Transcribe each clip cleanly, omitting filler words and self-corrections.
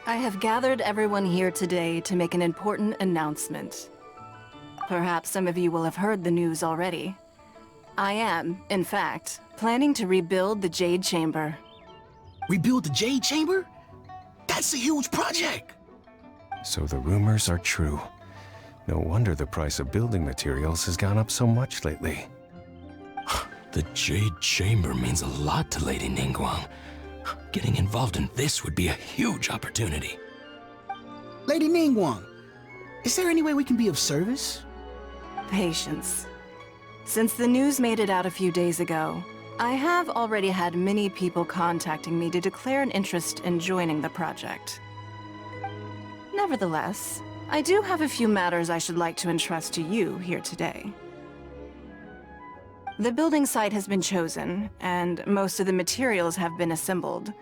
I have gathered everyone here today to make an important announcement. Perhaps some of you will have heard the news already. I am, in fact, planning to rebuild the Jade Chamber. Rebuild the Jade Chamber? That's a huge project! So the rumors are true. No wonder the price of building materials has gone up so much lately. The Jade Chamber means a lot to Lady Ningguang. Getting involved in this would be a huge opportunity. Lady Ningguang, is there any way we can be of service? Patience. Since the news made it out a few days ago, I have already had many people contacting me to declare an interest in joining the project. Nevertheless, I do have a few matters I should like to entrust to you here today. The building site has been chosen, and most of the materials have been assembled.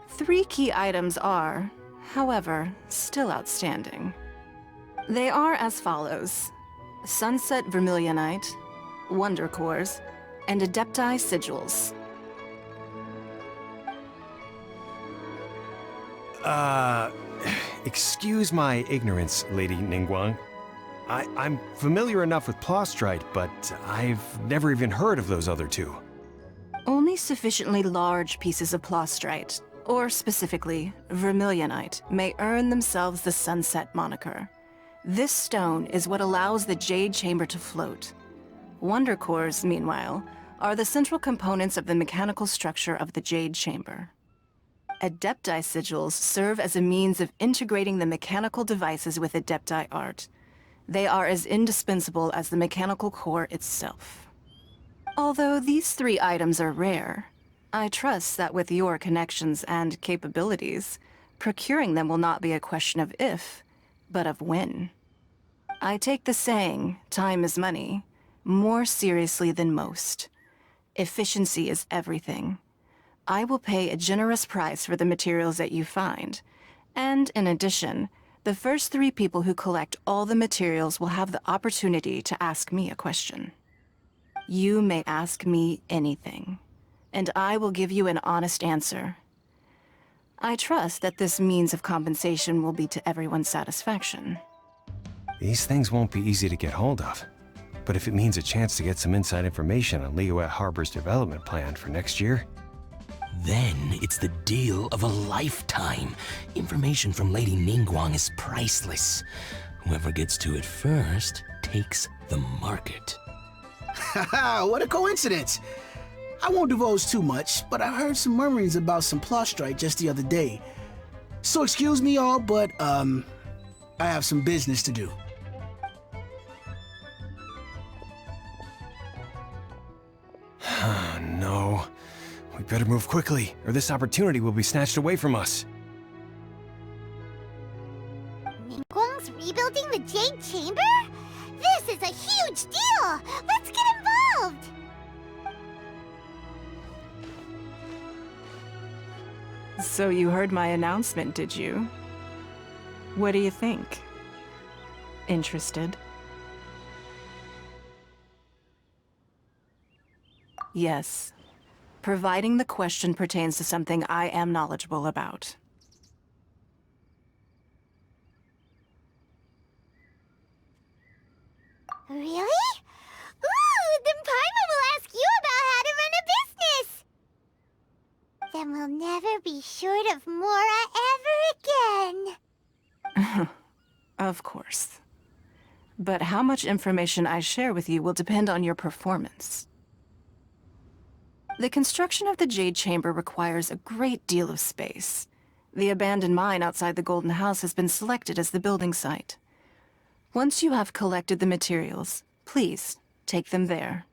3 key items are, however, still outstanding. They are as follows: Sunset Vermilionite, Wonder Cores, and Adepti Sigils. Excuse my ignorance, Lady Ningguang. I'm familiar enough with Plostrite, but I've never even heard of those other 2. Only sufficiently large pieces of Plostrite, or specifically Vermilionite, may earn themselves the Sunset moniker. This stone is what allows the Jade Chamber to float. Wonder Cores, meanwhile, are the central components of the mechanical structure of the Jade Chamber. Adepti Sigils serve as a means of integrating the mechanical devices with Adepti art. They are as indispensable as the mechanical core itself. Although these 3 items are rare, I trust that with your connections and capabilities, procuring them will not be a question of if, but of when. I take the saying, time is money, more seriously than most. Efficiency is everything. I will pay a generous price for the materials that you find, and in addition, the first 3 people who collect all the materials will have the opportunity to ask me a question. You may ask me anything, and I will give you an honest answer. I trust that this means of compensation will be to everyone's satisfaction. These things won't be easy to get hold of. But if it means a chance to get some inside information on Liyue Harbor's development plan for next year... Then it's the deal of a lifetime. Information from Lady Ningguang is priceless. Whoever gets to it first takes the market. Haha, what a coincidence! I won't divulge too much, but I heard some murmurings about some Plostrite just the other day. So excuse me all, but I have some business to do. No. We better move quickly, or this opportunity will be snatched away from us. Ningguang's rebuilding the Jade Chamber? This is a huge deal! Let's get involved! So you heard my announcement, did you? What do you think? Interested? Yes. Providing the question pertains to something I am knowledgeable about. Really? Ooh, then Paimon will ask you about how to run a business! Then we'll never be short of Mora ever again. Of course. But how much information I share with you will depend on your performance. The construction of the Jade Chamber requires a great deal of space. The abandoned mine outside the Golden House has been selected as the building site. Once you have collected the materials, please take them there.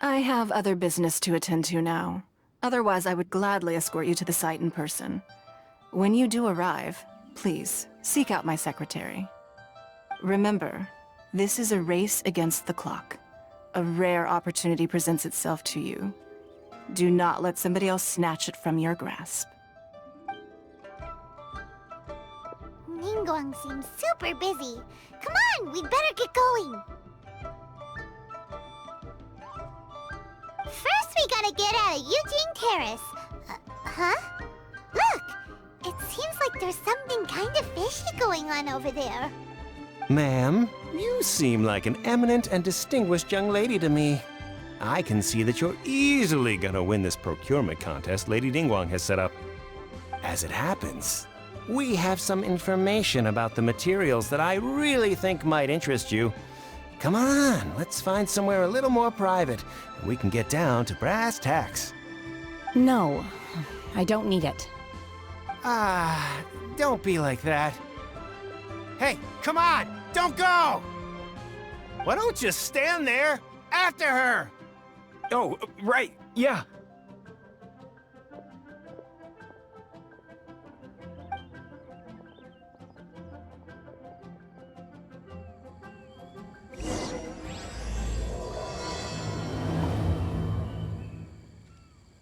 I have other business to attend to now. Otherwise, I would gladly escort you to the site in person. When you do arrive, please seek out my secretary. Remember, this is a race against the clock. A rare opportunity presents itself to you. Do not let somebody else snatch it from your grasp. Ningguang seems super busy. Come on, we'd better get going. First, we gotta get out of Eugene Terrace. Huh? Look! It's seems like there's something kind of fishy going on over there. Ma'am, you seem like an eminent and distinguished young lady to me. I can see that you're easily gonna win this procurement contest Lady Ningguang has set up. As it happens, we have some information about the materials that I really think might interest you. Come on, let's find somewhere a little more private, and we can get down to brass tacks. No, I don't need it. Ah, don't be like that. Hey, come on, don't go! Why don't you stand there after her? Oh, right, yeah.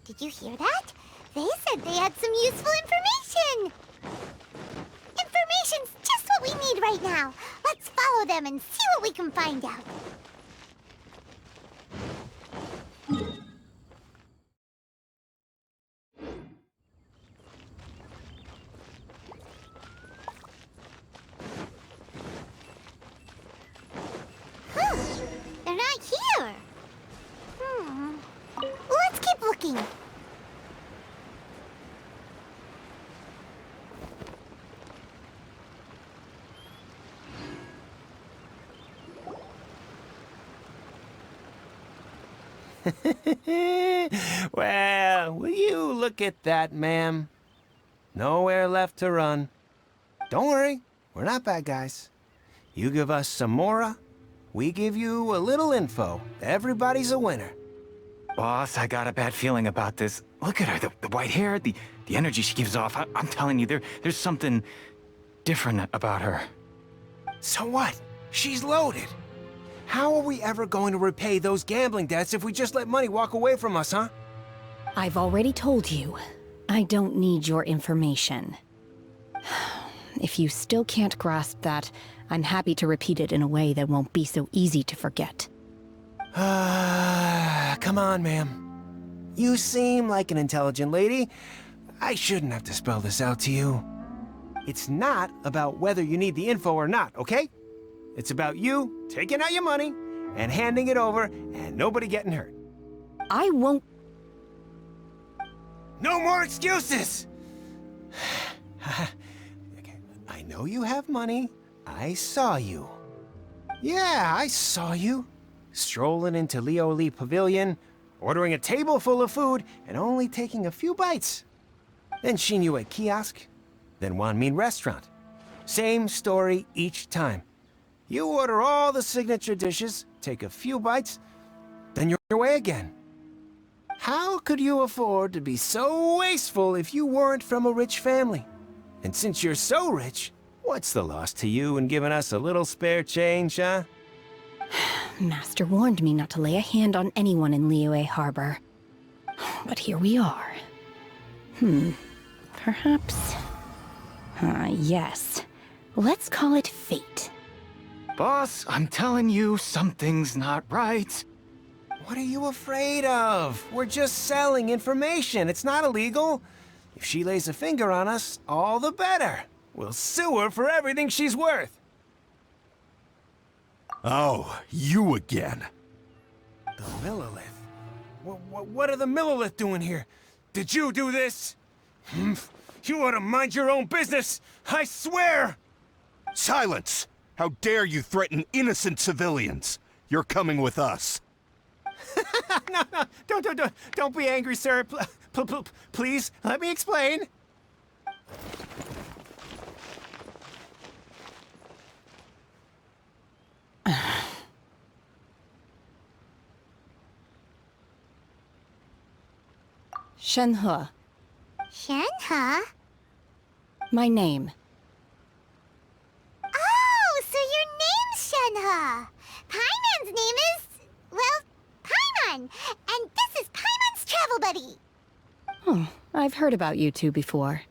Did you hear that? They said they had some useful information! Information's just what we need right now. Let's follow them and see what we can find out. Huh. They're not here. Let's keep looking. Well, will you look at that, ma'am? Nowhere left to run. Don't worry, we're not bad guys. You give us some mora, we give you a little info. Everybody's a winner. Boss, I got a bad feeling about this. Look at her, the white hair, the energy she gives off. I'm telling you, there's something different about her. So what? She's loaded. How are we ever going to repay those gambling debts if we just let money walk away from us, huh? I've already told you, I don't need your information. If you still can't grasp that, I'm happy to repeat it in a way that won't be so easy to forget. Come on, ma'am. You seem like an intelligent lady. I shouldn't have to spell this out to you. It's not about whether you need the info or not, okay? It's about you taking out your money and handing it over and nobody getting hurt. I won't. No more excuses! Okay, I know you have money. I saw you. Yeah, I saw you. Strolling into Liyue Pavilion, ordering a table full of food, and only taking a few bites. Then Xinyu Kiosk, then Wanmin Restaurant. Same story each time. You order all the signature dishes, take a few bites, then you're on your way again. How could you afford to be so wasteful if you weren't from a rich family? And since you're so rich, what's the loss to you in giving us a little spare change, huh? Master warned me not to lay a hand on anyone in Liyue Harbor. But here we are. Perhaps... yes. Let's call it fate. Boss, I'm telling you, something's not right. What are you afraid of? We're just selling information. It's not illegal. If she lays a finger on us, all the better. We'll sue her for everything she's worth. Oh, you again. The Millilith? What are the Millilith doing here? Did you do this? You ought to mind your own business, I swear! Silence! How dare you threaten innocent civilians? You're coming with us. No, don't be angry, sir. Please, let me explain. Shenhe, Shenhe? my name. Oh, so your name's Shenhe. Paimon's name is... well, Paimon. And this is Paimon's travel buddy. Oh, I've heard about you two before.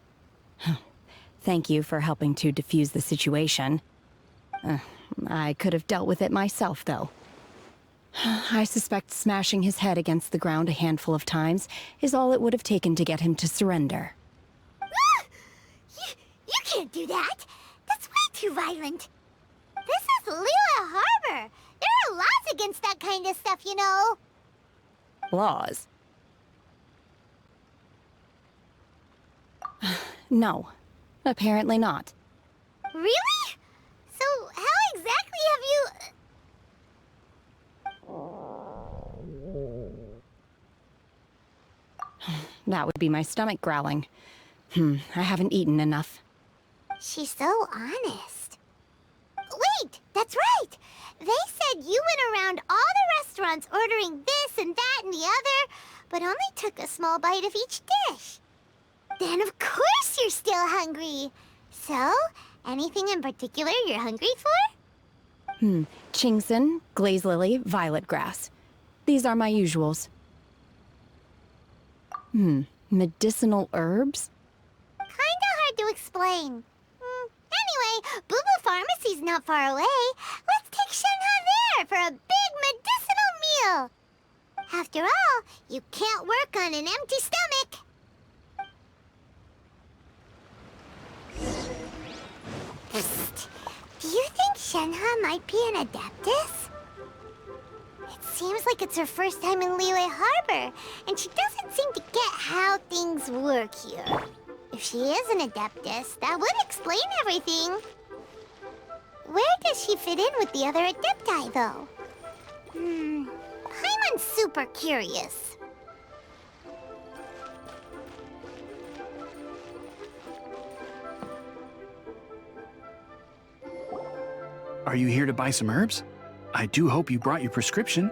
Thank you for helping to defuse the situation. I could have dealt with it myself, though. I suspect smashing his head against the ground a handful of times is all it would have taken to get him to surrender. You can't do that! That's way too violent! This is Liyue Harbor! There are laws against that kind of stuff, you know! Laws? No. Apparently not. Really? So, how exactly have you... That would be my stomach growling. I haven't eaten enough. She's so honest. Wait, that's right! They said you went around all the restaurants ordering this and that and the other, but only took a small bite of each dish. Then of course you're still hungry. So, anything in particular you're hungry for? Chingson, glaze lily, violet grass. These are my usuals. Medicinal herbs? Kinda hard to explain. Anyway, Boo Boo Pharmacy's not far away. Let's take Shenhe there for a big medicinal meal. After all, you can't work on an empty stomach. Psst. Do you think Shenhe might be an Adeptus? It seems like it's her first time in Liyue Harbor, and she doesn't seem to get how things work here. If she is an Adeptus, that would explain everything. Where does she fit in with the other Adepti, though? Paimon's super curious. Are you here to buy some herbs? I do hope you brought your prescription.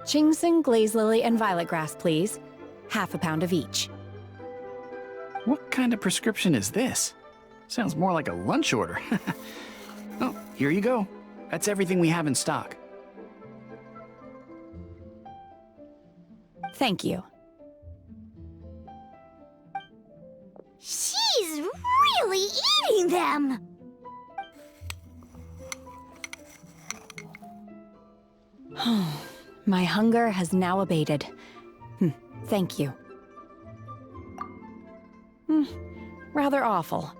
Chingson, glaze lily, and violet grass, please. Half a pound of each. What kind of prescription is this? Sounds more like a lunch order. Oh, here you go. That's everything we have in stock. Thank you. She's really eating them! My hunger has now abated. Thank you. Rather awful.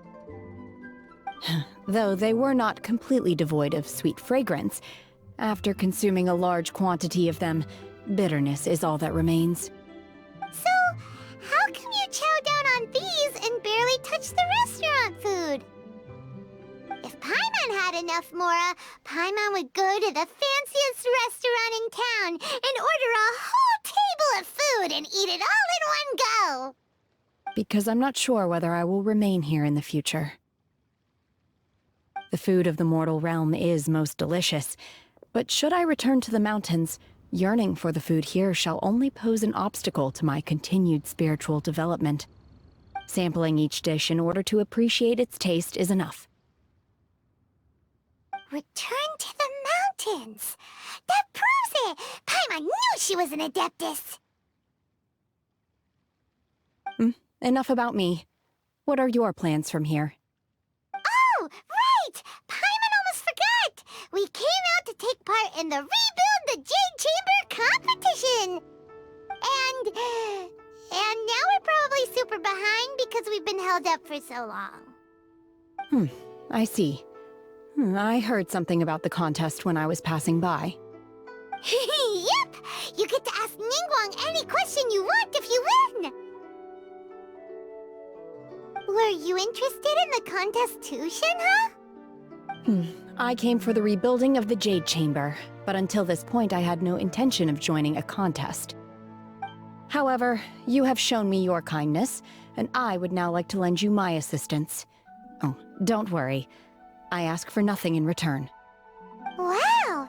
Though they were not completely devoid of sweet fragrance, after consuming a large quantity of them, bitterness is all that remains. So, how come you chow down on these and barely touch the restaurant food? If Paimon had enough Mora, Paimon would go to the fanciest restaurant in town and order a whole table of food and eat it all in one go. Because I'm not sure whether I will remain here in the future. The food of the mortal realm is most delicious, but should I return to the mountains, yearning for the food here shall only pose an obstacle to my continued spiritual development. Sampling each dish in order to appreciate its taste is enough. Return to the mountains! That proves it! Paimon knew she was an Adeptus! Enough about me. What are your plans from here? Oh, right! Paimon almost forgot! We came out to take part in the Rebuild the Jade Chamber competition! And now we're probably super behind because we've been held up for so long. I see. I heard something about the contest when I was passing by. Yep! You get to ask Ningguang any question you want if you win! Were you interested in the contest too, Shenhe? I came for the rebuilding of the Jade Chamber, but until this point I had no intention of joining a contest. However, you have shown me your kindness, and I would now like to lend you my assistance. Oh, don't worry. I ask for nothing in return. Wow!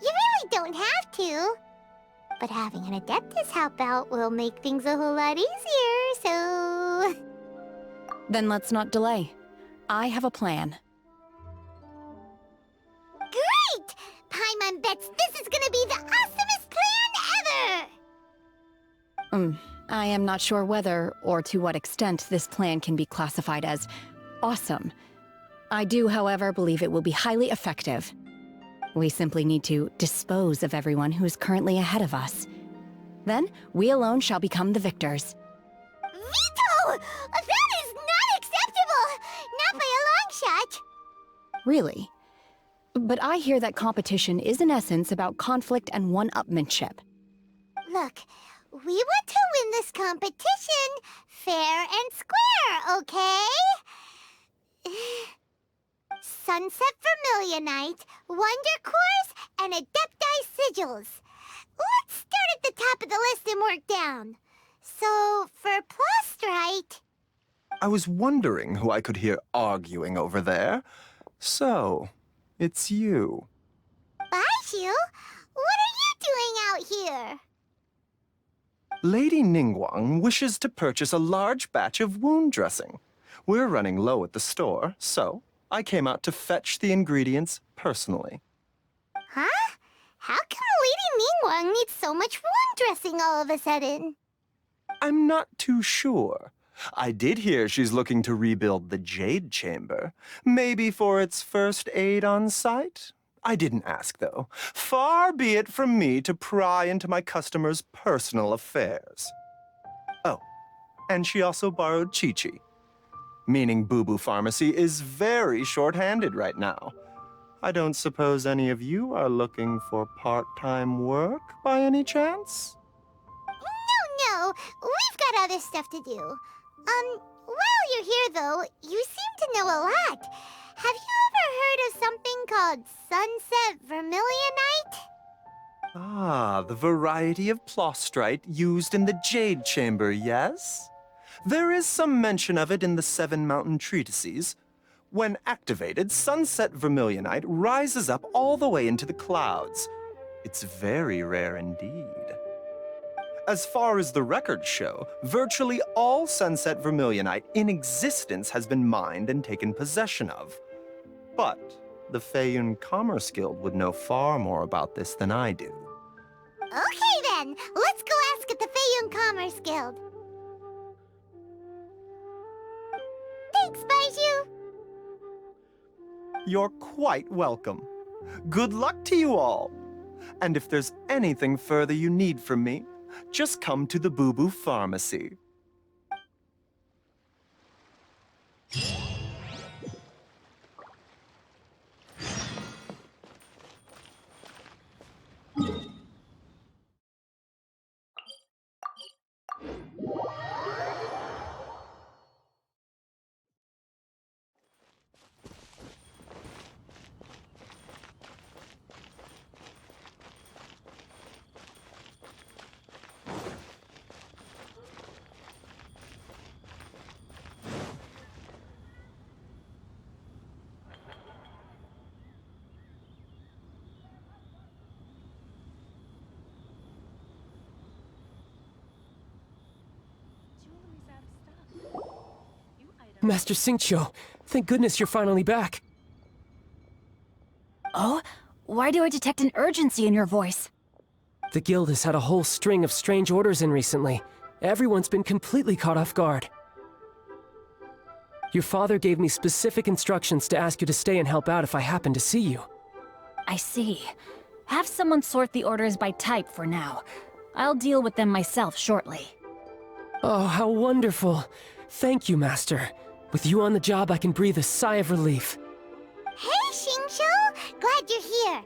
You really don't have to. But having an Adeptus help out will make things a whole lot easier, so... Then let's not delay. I have a plan. Great! Paimon bets this is gonna be the awesomest plan ever! I am not sure whether, or to what extent, this plan can be classified as awesome. I do, however, believe it will be highly effective. We simply need to dispose of everyone who is currently ahead of us. Then, we alone shall become the victors. Veto! That is not Really? But I hear that competition is in essence about conflict and one-upmanship. Look, we want to win this competition fair and square, okay? Sunset Vermilionite, Wonder Cores, and Adepti Sigils. Let's start at the top of the list and work down. So, for Plostrite... I was wondering who I could hear arguing over there. So, it's you. Baishu, what are you doing out here? Lady Ningguang wishes to purchase a large batch of wound dressing. We're running low at the store, so I came out to fetch the ingredients personally. Huh? How come Lady Ningguang needs so much wound dressing all of a sudden? I'm not too sure. I did hear she's looking to rebuild the Jade Chamber. Maybe for its first aid on site? I didn't ask, though. Far be it from me to pry into my customers' personal affairs. Oh, and she also borrowed Chi-Chi. Meaning Boo Boo Pharmacy is very short-handed right now. I don't suppose any of you are looking for part-time work by any chance? No, we've got other stuff to do. While you're here, though, you seem to know a lot. Have you ever heard of something called Sunset Vermilionite? Ah, the variety of Plostrite used in the Jade Chamber, yes? There is some mention of it in the Seven Mountain Treatises. When activated, Sunset Vermilionite rises up all the way into the clouds. It's very rare indeed. As far as the records show, virtually all Sunset Vermilionite in existence has been mined and taken possession of. But the Feiyun Commerce Guild would know far more about this than I do. Okay then, let's go ask at the Feiyun Commerce Guild. Thanks, Baishu. You're quite welcome. Good luck to you all. And if there's anything further you need from me, just come to the Boo Boo Pharmacy. Master Xingqiu, thank goodness you're finally back. Oh? Why do I detect an urgency in your voice? The guild has had a whole string of strange orders in recently. Everyone's been completely caught off guard. Your father gave me specific instructions to ask you to stay and help out if I happen to see you. I see. Have someone sort the orders by type for now. I'll deal with them myself shortly. Oh, how wonderful. Thank you, Master. With you on the job, I can breathe a sigh of relief. Hey, Xingqiu! Glad you're here.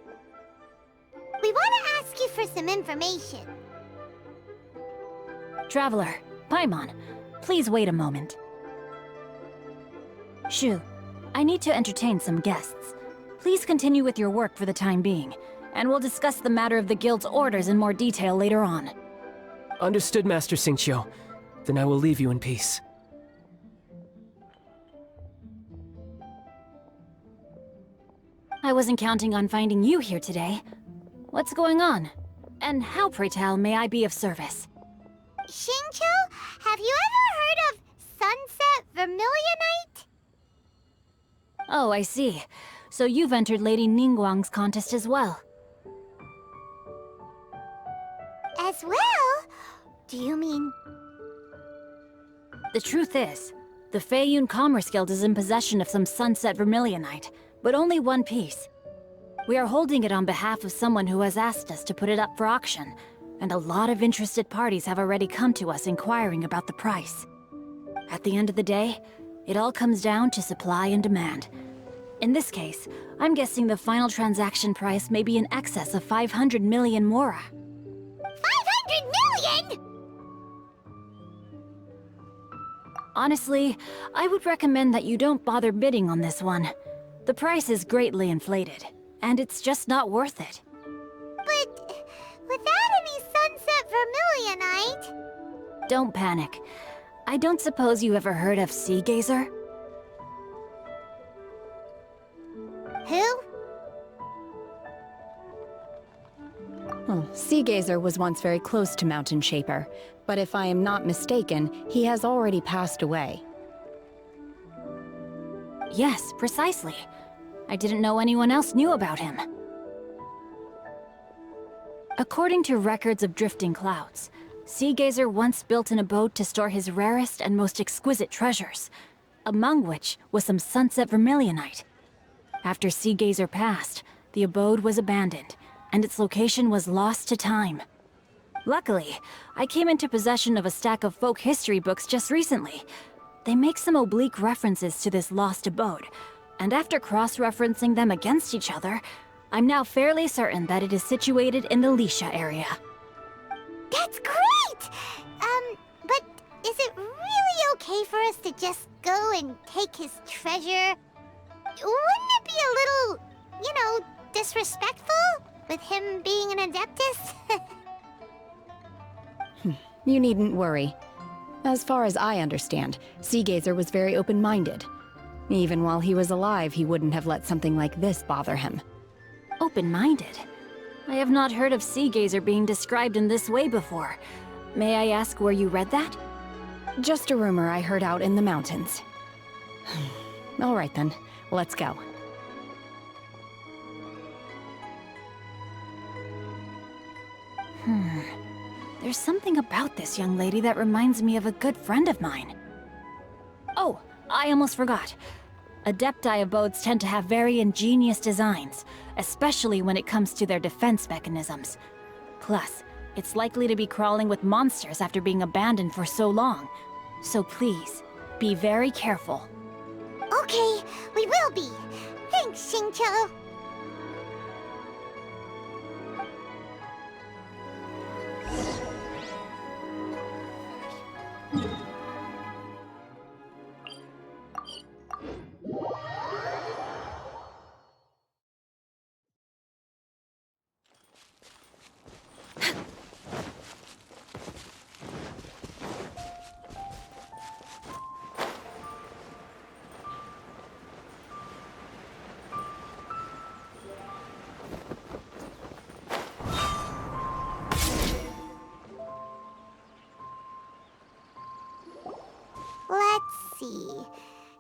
We want to ask you for some information. Traveler, Paimon, please wait a moment. Shu, I need to entertain some guests. Please continue with your work for the time being, and we'll discuss the matter of the guild's orders in more detail later on. Understood, Master Xingqiu. Then I will leave you in peace. I wasn't counting on finding you here today. What's going on? And how, pray tell, may I be of service? Xingqiu, have you ever heard of Sunset Vermilionite? Oh, I see. So you've entered Lady Ningguang's contest as well. As well? Do you mean... The truth is, the Feiyun Commerce Guild is in possession of some Sunset Vermilionite, but only one piece. We are holding it on behalf of someone who has asked us to put it up for auction, and a lot of interested parties have already come to us inquiring about the price. At the end of the day, it all comes down to supply and demand. In this case, I'm guessing the final transaction price may be in excess of 500 million mora. 500 million?! Honestly, I would recommend that you don't bother bidding on this one. The price is greatly inflated, and it's just not worth it. But without any sunset vermilionite... Don't panic. I don't suppose you ever heard of Sea Gazer? Who? Sea Gazer was once very close to Mountain Shaper, but if I am not mistaken, he has already passed away. Yes, precisely. I didn't know anyone else knew about him. According to records of drifting clouds, Sea Gazer once built an abode to store his rarest and most exquisite treasures, among which was some sunset vermilionite. After Sea Gazer passed, the abode was abandoned, and its location was lost to time. Luckily, I came into possession of a stack of folk history books just recently. They make some oblique references to this lost abode, and after cross-referencing them against each other, I'm now fairly certain that it is situated in the Liyue area. That's great! But is it really okay for us to just go and take his treasure? Wouldn't it be a little, disrespectful? With him being an Adeptus? You needn't worry. As far as I understand, Sea Gazer was very open-minded. Even while he was alive, he wouldn't have let something like this bother him. Open-minded? I have not heard of Sea Gazer being described in this way before. May I ask where you read that? Just a rumor I heard out in the mountains. All right then, let's go. There's something about this young lady that reminds me of a good friend of mine. Oh, I almost forgot. Adepti abodes tend to have very ingenious designs, especially when it comes to their defense mechanisms. Plus, it's likely to be crawling with monsters after being abandoned for so long. So please, be very careful. Okay, we will be. Thanks, Xingqiu. Let's see.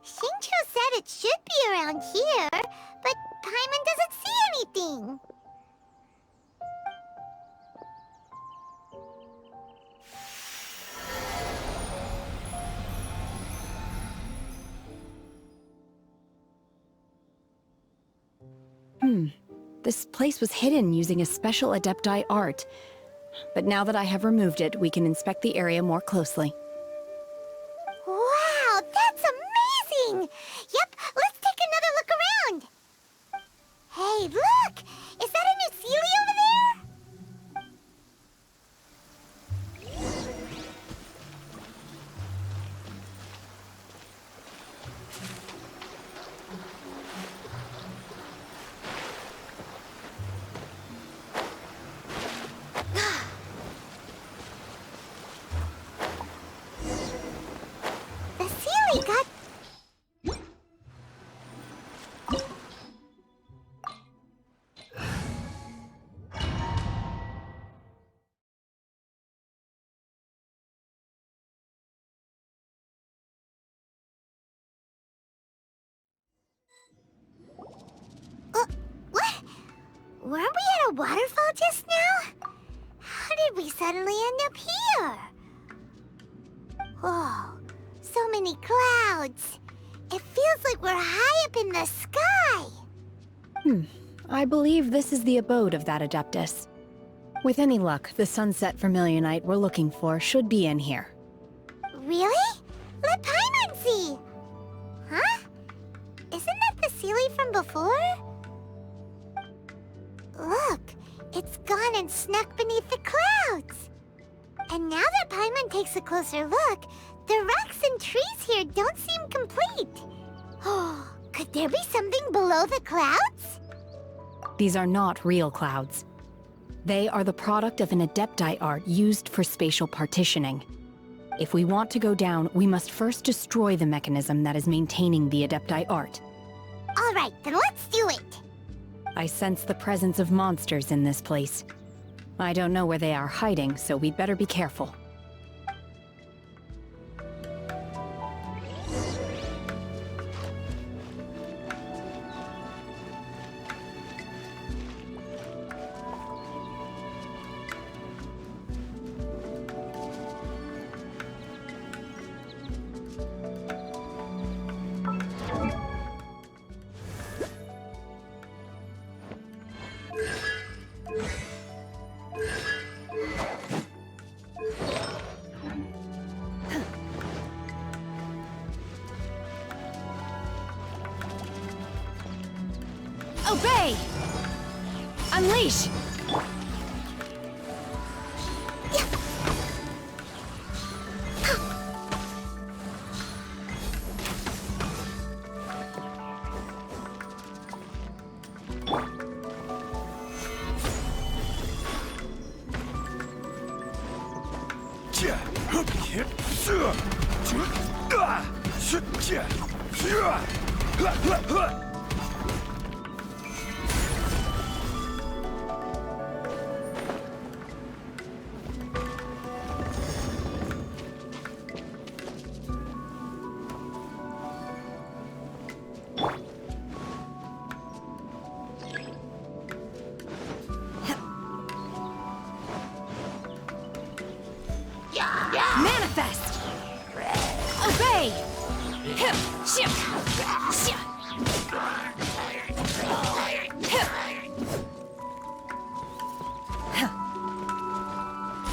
Xingqiu said it should be around here, but Paimon doesn't see anything. This place was hidden using a special Adepti art. But now that I have removed it, we can inspect the area more closely. Wow, that's amazing! Yep, let's take another look around. Hey, look! Is that a new Sealy over there? The Sealy got... What? Weren't we at a waterfall just now? How did we suddenly end up here? Whoa, so many clouds. It feels like we're high up in the sky. I believe this is the abode of that Adeptus. With any luck, the sunset vermilionite we're looking for should be in here. Really? Let Paimon see. Huh? Isn't that the Sealy from before? Look, it's gone and snuck beneath the clouds. And now that Paimon takes a closer look, the rocks and trees here don't seem complete. Oh, could there be something below the clouds? These are not real clouds. They are the product of an Adepti art used for spatial partitioning. If we want to go down, we must first destroy the mechanism that is maintaining the Adepti art. All right, then let's do it. I sense the presence of monsters in this place. I don't know where they are hiding, so we'd better be careful. Obey! Unleash! Manifest! Obey!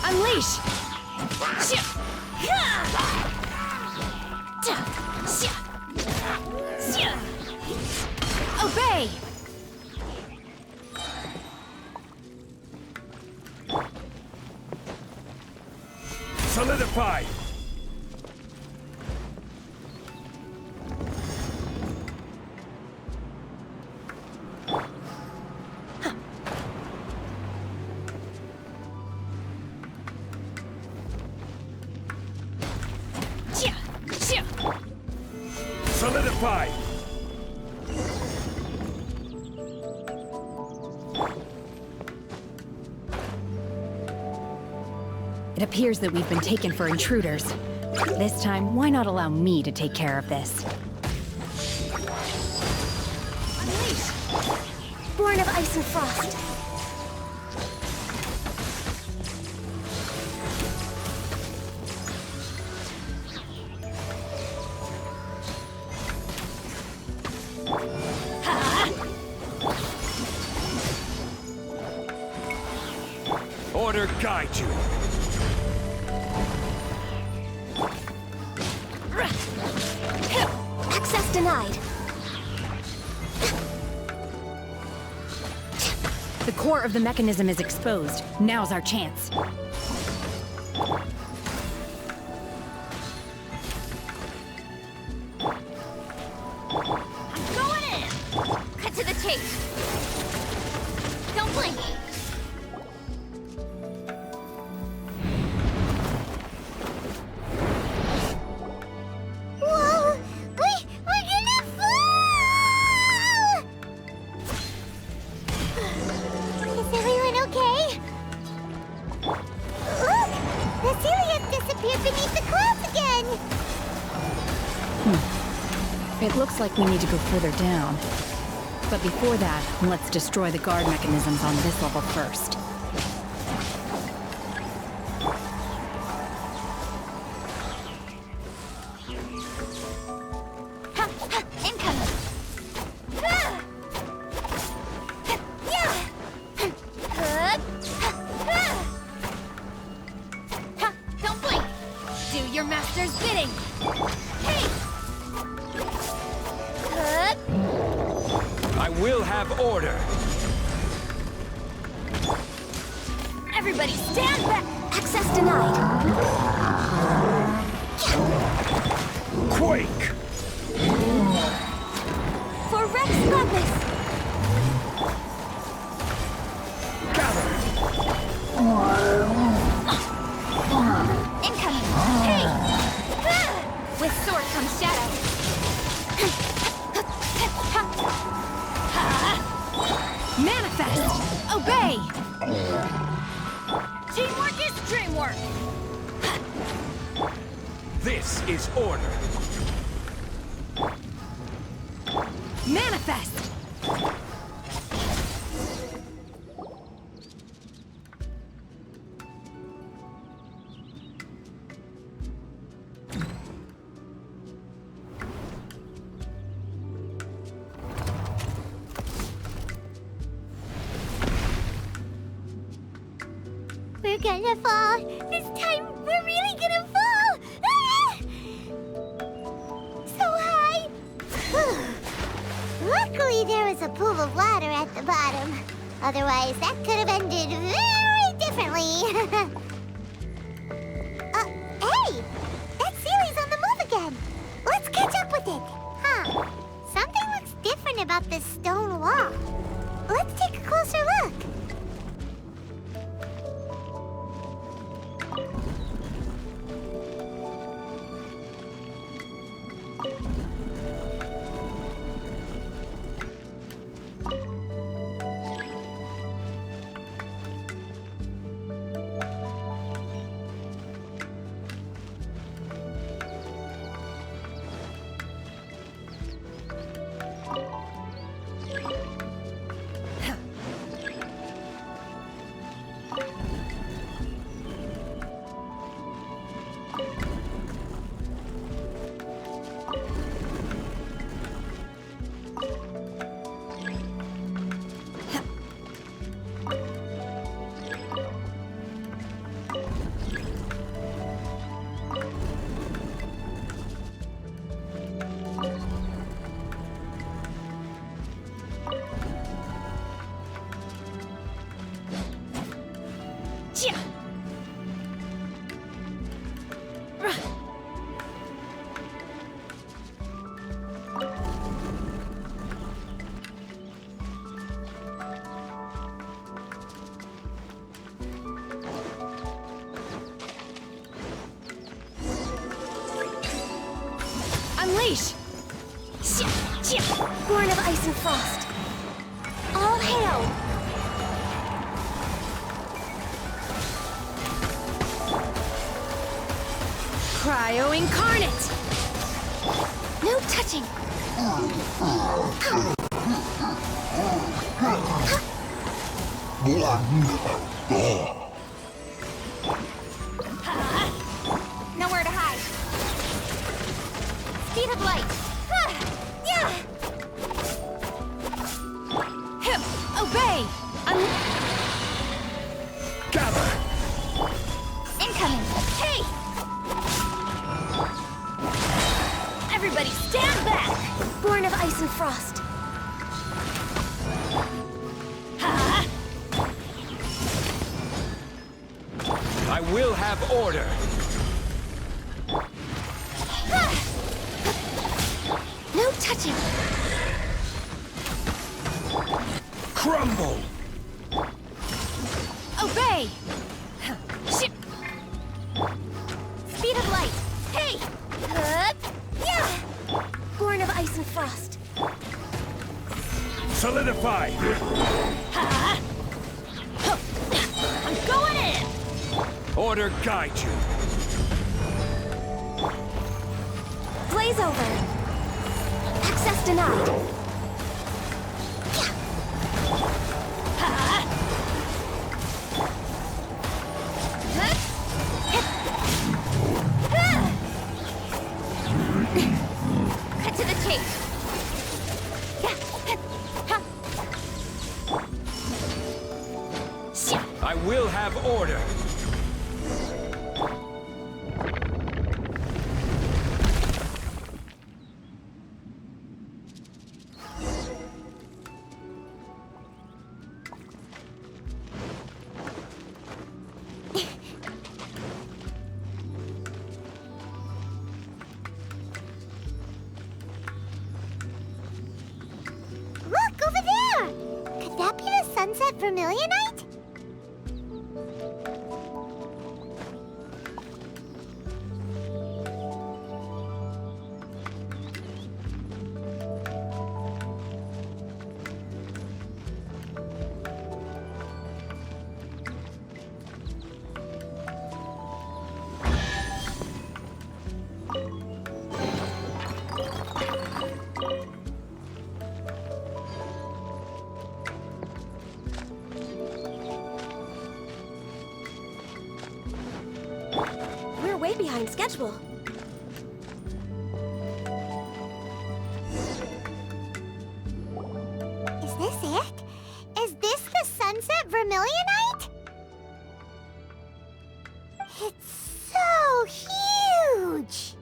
Unleash! Obey! Solidify! Solidify! It appears that we've been taken for intruders. This time, why not allow me to take care of this? Unleash! Born of ice and frost. Order guide you. Access denied. The core of the mechanism is exposed. Now's our chance. I'm going in! Cut to the chase. Don't blink. Whoa! We're gonna fall! Is everyone okay? Look! The Celiac disappeared beneath the clouds again! It looks like we need to go further down. But before that, let's destroy the guard mechanisms on this level first. Incoming! Don't blink! Do your master's bidding! Hey! I will have order. Everybody stand back! Access denied. Quake! For Rex purpose! Gather! Incoming! Hey! With sword comes shadow. Manifest! Obey! Teamwork is dreamwork! This is order. Manifest! We're gonna fall. This time, we're really gonna fall. Ah! So high. Luckily, there was a pool of water at the bottom. Otherwise, that could have ended very differently. Hey! That Sealy's on the move again. Let's catch up with it. Huh. Something looks different about this stone wall. Let's take a closer look. Unleash! Born of ice and frost. All hail! Cryo incarnate! No touching! Nowhere to hide. Speed of light. Obey! Gather! Incoming! Hey! Everybody stand back! Born of ice and frost. I will have order. No touching! Crumble! Obey! Speed of light! Hey! Born of ice and frost. Solidify! I'm going in! Order guide you. Blaze over! Access denied! Cut to the chase! I will have order. vermilionite? We're way behind schedule. Is this it? Is this the sunset vermilionite? It's so huge!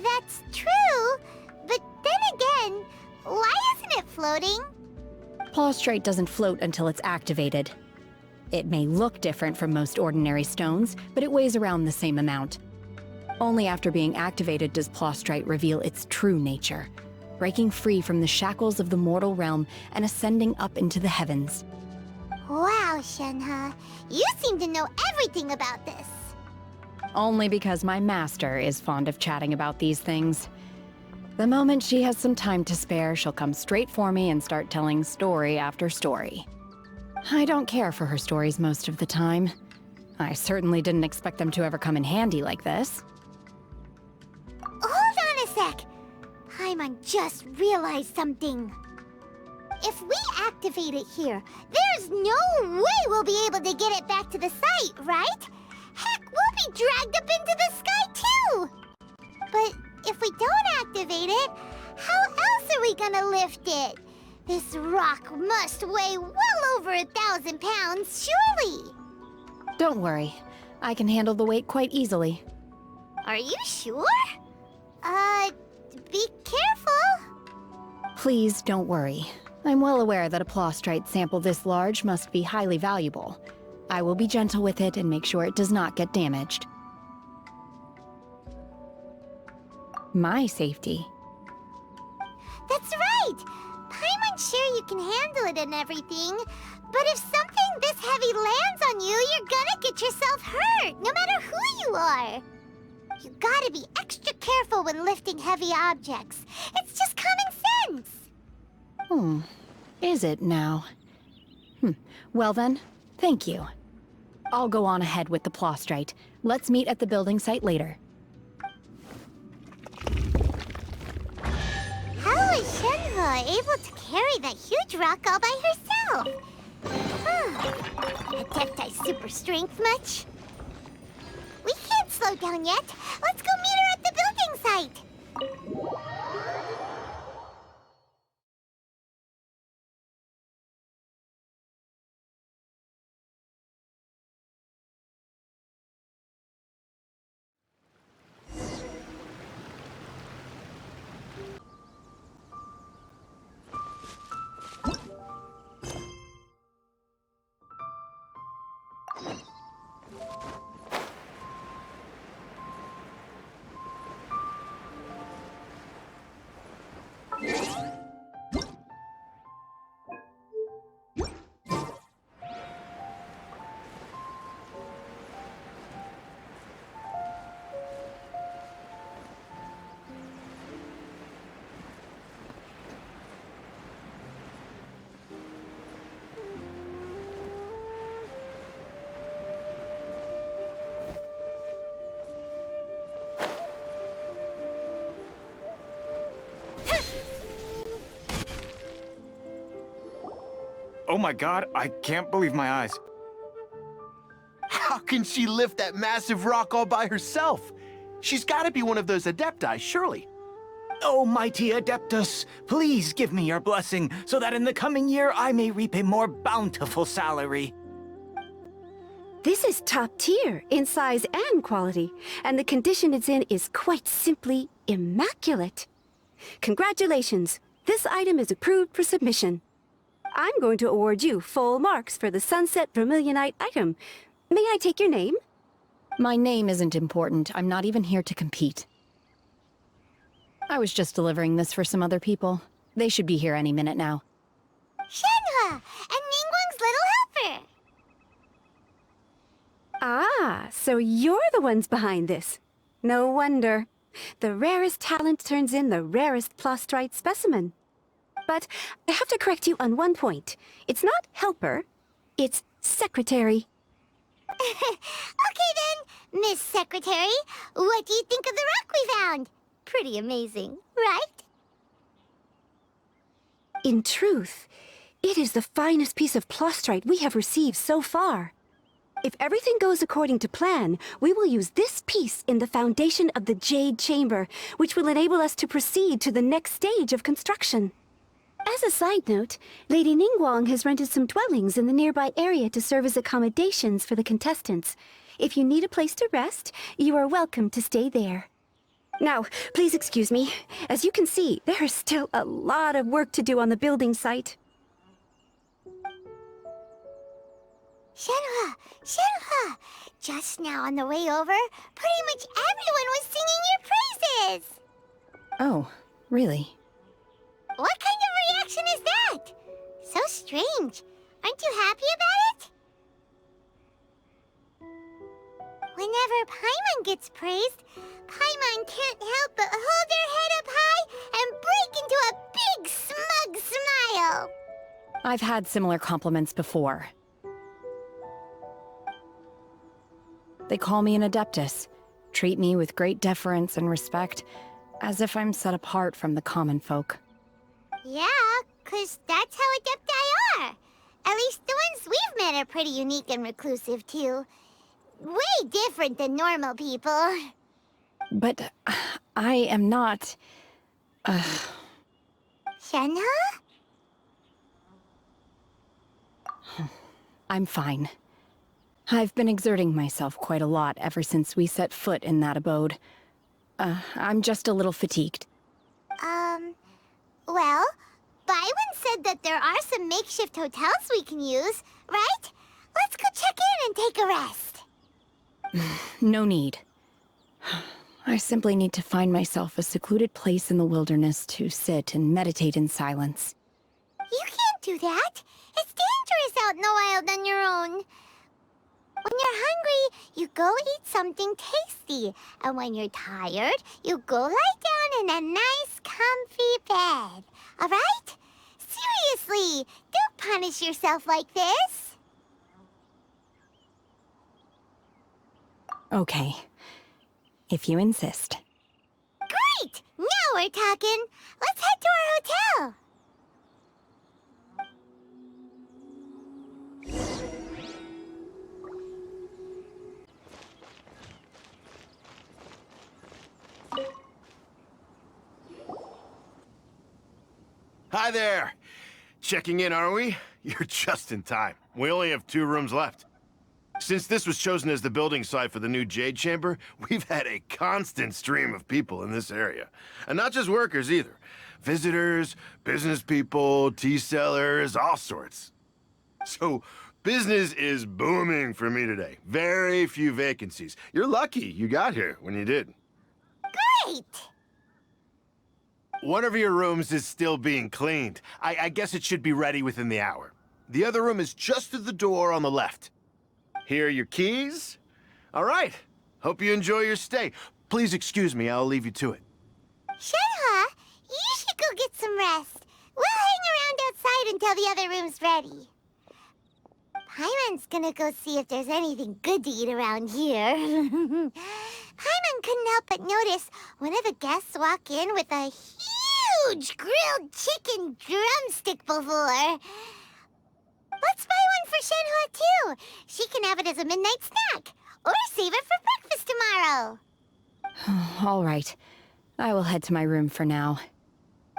That's true, but then again, why isn't it floating? Plaustrite doesn't float until it's activated. It may look different from most ordinary stones, but it weighs around the same amount. Only after being activated does Plaustrite reveal its true nature, breaking free from the shackles of the mortal realm and ascending up into the heavens. Wow, Shenhe, you seem to know everything about this. Only because my master is fond of chatting about these things. The moment she has some time to spare, she'll come straight for me and start telling story after story. I don't care for her stories most of the time. I certainly didn't expect them to ever come in handy like this. Hold on a sec. Paimon just realized something. If we activate it here, there's no way we'll be able to get it back to the site, right? Heck, we'll be dragged up into the sky too! But if we don't activate it, how else are we gonna lift it? This rock must weigh well over 1,000 pounds, surely! Don't worry. I can handle the weight quite easily. Are you sure? Be careful! Please don't worry. I'm well aware that a Plaustrite sample this large must be highly valuable. I will be gentle with it and make sure it does not get damaged. My safety. That's right! Paimon's sure you can handle it and everything, but if something this heavy lands on you, you're gonna get yourself hurt, no matter who you are. You gotta be extra careful when lifting heavy objects. It's just common sense. Is it now? Well then, thank you. I'll go on ahead with the Plaustrite. Let's meet at the building site later. How is Shenhe able to carry that huge rock all by herself? Adepti super strength much? We can't slow down yet. Let's go meet her at the building site. Oh my god, I can't believe my eyes. How can she lift that massive rock all by herself? She's gotta be one of those Adepti, surely. Oh, mighty Adeptus, please give me your blessing so that in the coming year I may reap a more bountiful salary. This is top tier in size and quality, and the condition it's in is quite simply immaculate. Congratulations! This item is approved for submission. I'm going to award you full marks for the Sunset Vermilionite item. May I take your name? My name isn't important. I'm not even here to compete. I was just delivering this for some other people. They should be here any minute now. Shenhe and Ningguang's little helper. Ah, so you're the ones behind this. No wonder. The rarest talent turns in the rarest plastrite specimen. But I have to correct you on one point. It's not helper, it's secretary. Okay then, Miss Secretary, what do you think of the rock we found? Pretty amazing, right? In truth, it is the finest piece of plastrite we have received so far. If everything goes according to plan, we will use this piece in the foundation of the Jade Chamber, which will enable us to proceed to the next stage of construction. As a side note, Lady Ningguang has rented some dwellings in the nearby area to serve as accommodations for the contestants. If you need a place to rest, you are welcome to stay there. Now, please excuse me. As you can see, there is still a lot of work to do on the building site. Shenhe, Shenhe! Just now on the way over, pretty much everyone was singing your praises! Oh, really? What kind of reaction is that? So strange. Aren't you happy about it? Whenever Paimon gets praised, Paimon can't help but hold their head up high and break into a big, smug smile. I've had similar compliments before. They call me an adeptus, treat me with great deference and respect, as if I'm set apart from the common folk. Yeah, 'cause that's how adepti are. At least the ones we've met are pretty unique and reclusive, too. Way different than normal people. But I am not... Shenhe? I'm fine. I've been exerting myself quite a lot ever since we set foot in that abode. I'm just a little fatigued. Well, Byron said that there are some makeshift hotels we can use, right? Let's go check in and take a rest. No need. I simply need to find myself a secluded place in the wilderness to sit and meditate in silence. You can't do that. It's dangerous out in the wild on your own. When you're hungry, you go eat something tasty. And when you're tired, you go lie down in a nice, comfy bed. All right? Seriously, don't punish yourself like this. Okay. If you insist. Great! Now we're talking. Let's head to our hotel. Hi there. Checking in, are we? You're just in time. We only have 2 rooms left. Since this was chosen as the building site for the new Jade Chamber, we've had a constant stream of people in this area. And not just workers either. Visitors, business people, tea sellers, all sorts. So, business is booming for me today. Very few vacancies. You're lucky you got here when you did. Great! One of your rooms is still being cleaned. I guess it should be ready within the hour. The other room is just through the door on the left. Here are your keys. All right. Hope you enjoy your stay. Please excuse me, I'll leave you to it. Shenhe, you should go get some rest. We'll hang around outside until the other room's ready. Paimon's gonna go see if there's anything good to eat around here. Paimon couldn't help but notice one of the guests walk in with a huge grilled chicken drumstick before. Let's buy one for Shenhe, too. She can have it as a midnight snack. Or save it for breakfast tomorrow. All right. I will head to my room for now.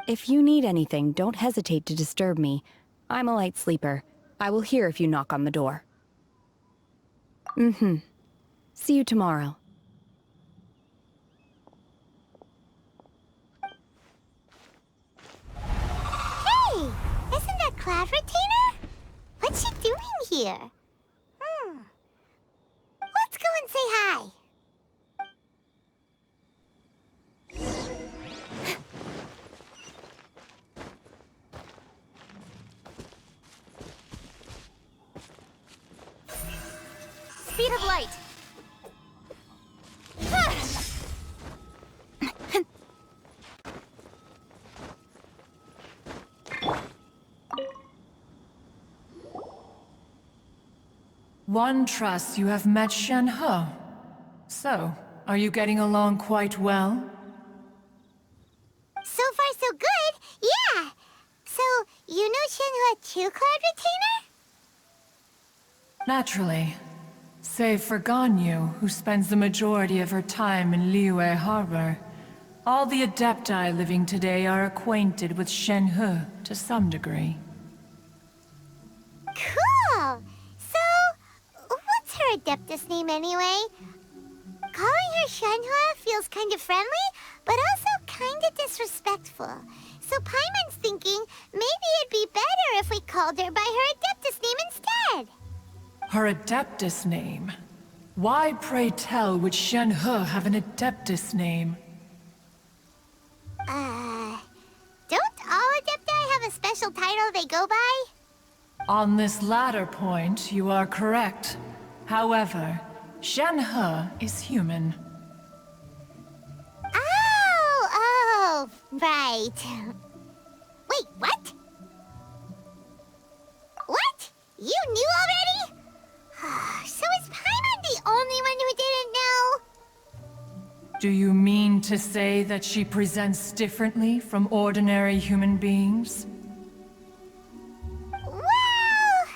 If you need anything, don't hesitate to disturb me. I'm a light sleeper. I will hear if you knock on the door. See you tomorrow. Hey! Isn't that Cloud Retainer? What's she doing here? Let's go and say hi. speed of light. One trusts you have met Shen-He. So, are you getting along quite well? So far, so good. Yeah. So, you know Shen-He too, Cloud Retainer? Naturally. Save for Ganyu, who spends the majority of her time in Liyue Harbor. All the Adepti living today are acquainted with Shen-He to some degree. Cool! So, what's her Adeptus name anyway? Calling her Shen-He feels kind of friendly, but also kind of disrespectful. So Paimon's thinking maybe it'd be better if we called her by her Adeptus name instead. Her Adeptus name? Why, pray tell, would Shen-He have an Adeptus name? Don't all Adepti have a special title they go by? On this latter point, you are correct. However, Shen-He is human. Oh, right. Wait, what? What? You knew already? So is Paimon the only one who didn't know? Do you mean to say that she presents differently from ordinary human beings? Well,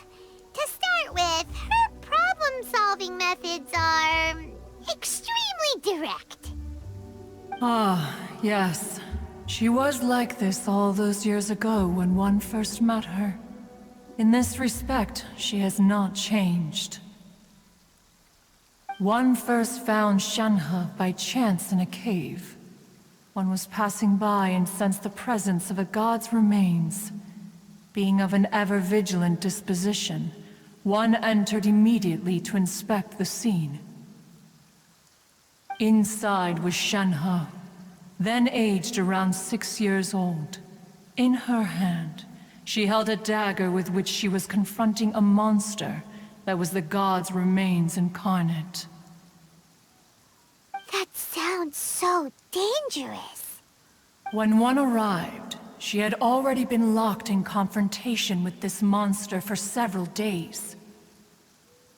to start with, her problem-solving methods are extremely direct. Ah, yes. She was like this all those years ago when one first met her. In this respect, she has not changed. One first found Shen-He by chance in a cave. One was passing by and sensed the presence of a god's remains. Being of an ever-vigilant disposition, one entered immediately to inspect the scene. Inside was Shen-He, then aged around 6 years old. In her hand, she held a dagger with which she was confronting a monster that was the god's remains incarnate. That sounds so dangerous. When one arrived, she had already been locked in confrontation with this monster for several days.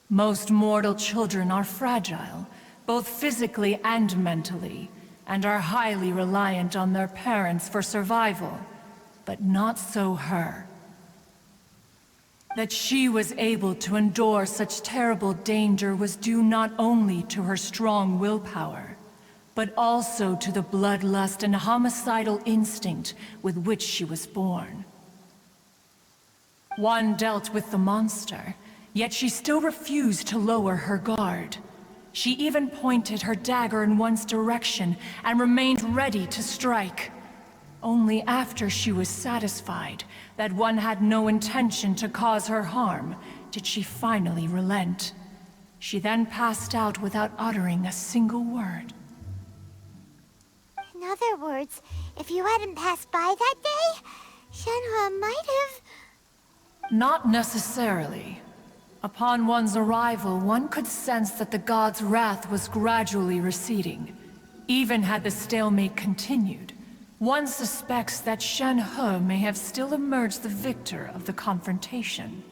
Most mortal children are fragile, both physically and mentally, and are highly reliant on their parents for survival, but not so her. That she was able to endure such terrible danger was due not only to her strong willpower, but also to the bloodlust and homicidal instinct with which she was born. One dealt with the monster, yet she still refused to lower her guard. She even pointed her dagger in one's direction and remained ready to strike. Only after she was satisfied that one had no intention to cause her harm did she finally relent. She then passed out without uttering a single word. In other words, if you hadn't passed by that day, Shen-He might have... Not necessarily. Upon one's arrival, one could sense that the god's wrath was gradually receding. Even had the stalemate continued, one suspects that Shen-He may have still emerged the victor of the confrontation.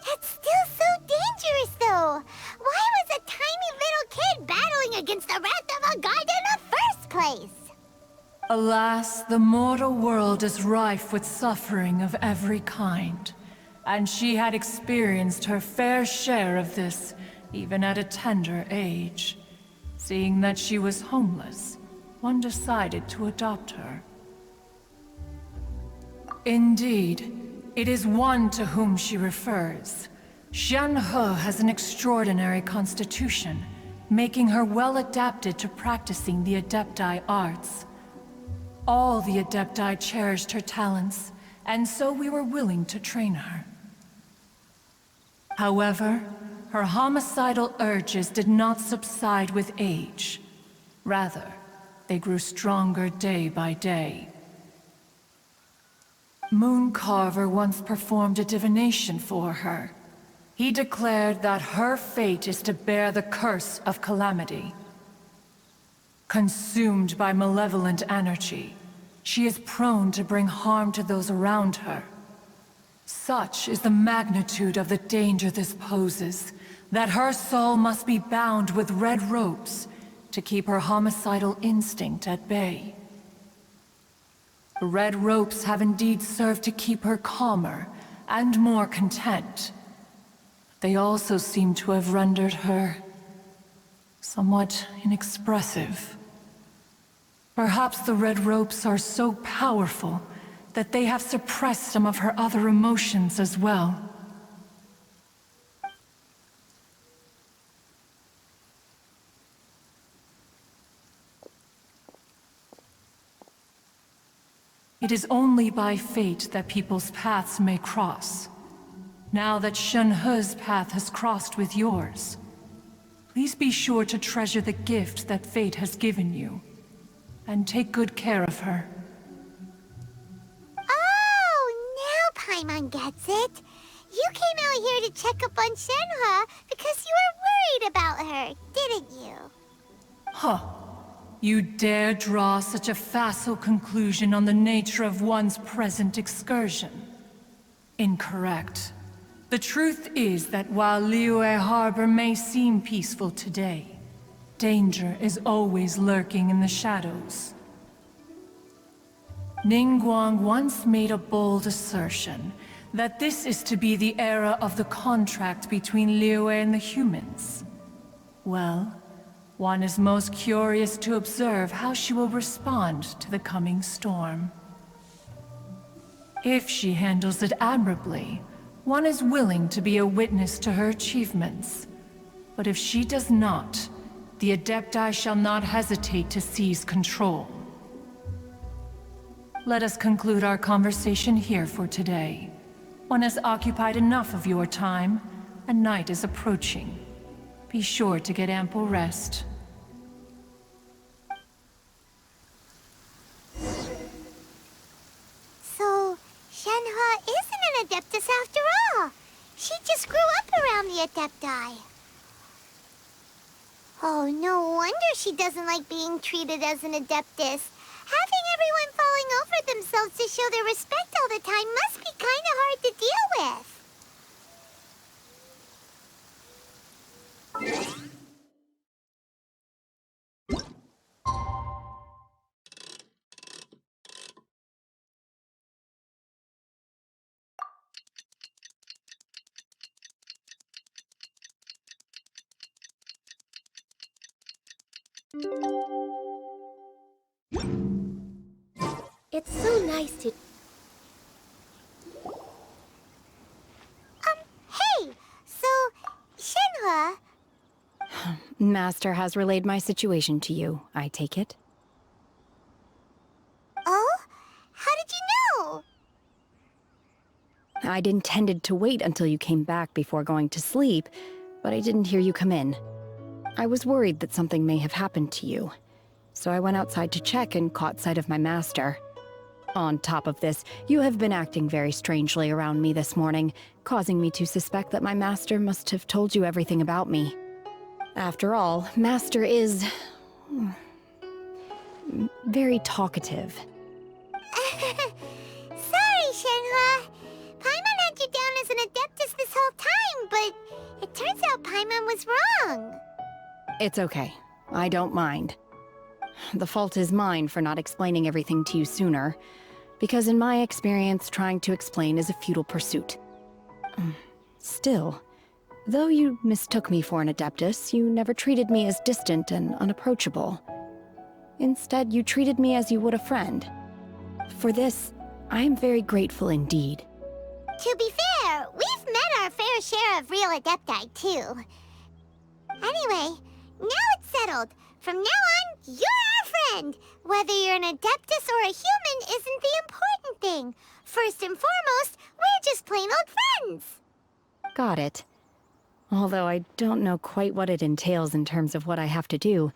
That's still so dangerous, though! Why was a tiny little kid battling against the wrath of a god in the first place? Alas, the mortal world is rife with suffering of every kind. And she had experienced her fair share of this, even at a tender age. Seeing that she was homeless, one decided to adopt her. Indeed, it is one to whom she refers. Shen-He has an extraordinary constitution, making her well adapted to practicing the Adepti arts. All the Adepti cherished her talents, and so we were willing to train her. However, her homicidal urges did not subside with age. Rather, they grew stronger day by day. Mooncarver once performed a divination for her. He declared that her fate is to bear the curse of calamity. Consumed by malevolent energy, she is prone to bring harm to those around her. Such is the magnitude of the danger this poses, that her soul must be bound with red ropes to keep her homicidal instinct at bay. The red ropes have indeed served to keep her calmer and more content. They also seem to have rendered her somewhat inexpressive. Perhaps the red ropes are so powerful that they have suppressed some of her other emotions as well. It is only by fate that people's paths may cross. Now that Shenhe's path has crossed with yours, please be sure to treasure the gift that fate has given you, and take good care of her. Oh, now Paimon gets it. You came out here to check up on Shenhe because you were worried about her, didn't you? Huh. You dare draw such a facile conclusion on the nature of one's present excursion? Incorrect. The truth is that while Liyue Harbor may seem peaceful today, danger is always lurking in the shadows. Ningguang once made a bold assertion that this is to be the era of the contract between Liyue and the humans. Well, one is most curious to observe how she will respond to the coming storm. If she handles it admirably, one is willing to be a witness to her achievements. But if she does not, the Adepti shall not hesitate to seize control. Let us conclude our conversation here for today. One has occupied enough of your time, and night is approaching. Be sure to get ample rest. So, Shenhe isn't an Adeptus after all. She just grew up around the Adepti. Oh, no wonder she doesn't like being treated as an Adeptus. Having everyone falling over themselves to show their respect all the time must be kind of hard to deal with. It's so nice to... Hey! So, Shenhe... Master has relayed my situation to you, I take it? Oh? How did you know? I'd intended to wait until you came back before going to sleep, but I didn't hear you come in. I was worried that something may have happened to you, so I went outside to check and caught sight of my master. On top of this, you have been acting very strangely around me this morning, causing me to suspect that my master must have told you everything about me. After all, Master is... very talkative. Sorry, Shenhe. Paimon had you down as an Adeptus this whole time, but it turns out Paimon was wrong. It's okay. I don't mind. The fault is mine for not explaining everything to you sooner, because in my experience, trying to explain is a futile pursuit. Still, though you mistook me for an Adeptus, you never treated me as distant and unapproachable. Instead, you treated me as you would a friend. For this, I am very grateful indeed. To be fair, we've met our fair share of real Adepti, too. Anyway, now it's settled. From now on, you're our friend. Whether you're an Adeptus or a human isn't the important thing. First and foremost, we're just plain old friends. Got it. Although I don't know quite what it entails in terms of what I have to do,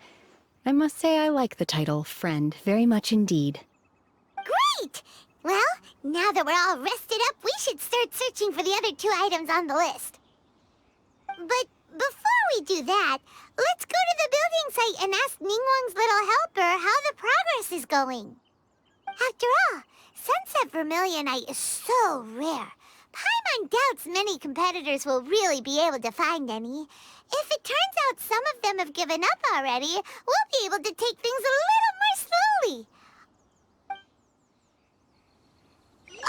I must say I like the title Friend very much indeed. Great! Well, now that we're all rested up, we should start searching for the other 2 items on the list. But before we do that, let's go to the building site and ask Ningguang's little helper how the progress is going. After all, Sunset Vermilionite is so rare. Paimon doubts many competitors will really be able to find any. If it turns out some of them have given up already, we'll be able to take things a little more slowly.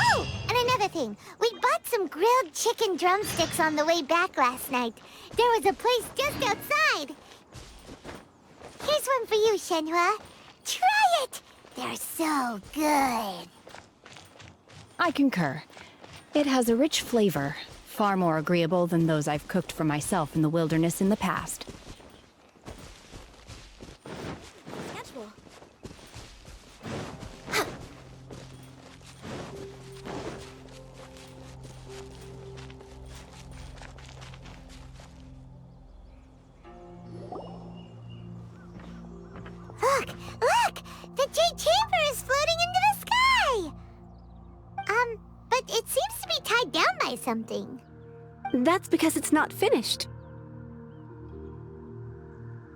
Oh, and another thing. We bought some grilled chicken drumsticks on the way back last night. There was a place just outside. Here's one for you, Shenhua. Try it! They're so good. I concur. It has a rich flavor, far more agreeable than those I've cooked for myself in the wilderness in the past. Look! The Jade Chamber is floating into the sky! But it seems to be tied down by something. That's because it's not finished.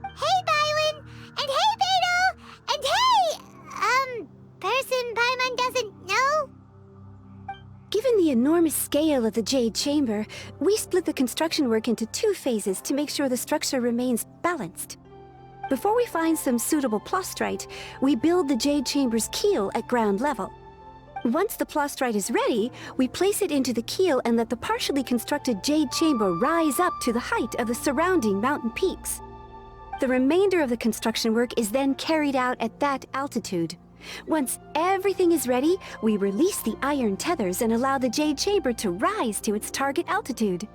Hey, Bywin! And hey, Beidou! And hey, person Paimon doesn't know? Given the enormous scale of the Jade Chamber, we split the construction work into 2 phases to make sure the structure remains balanced. Before we find some suitable plastrite, we build the Jade Chamber's keel at ground level. Once the plastrite is ready, we place it into the keel and let the partially constructed Jade Chamber rise up to the height of the surrounding mountain peaks. The remainder of the construction work is then carried out at that altitude. Once everything is ready, we release the iron tethers and allow the Jade Chamber to rise to its target altitude.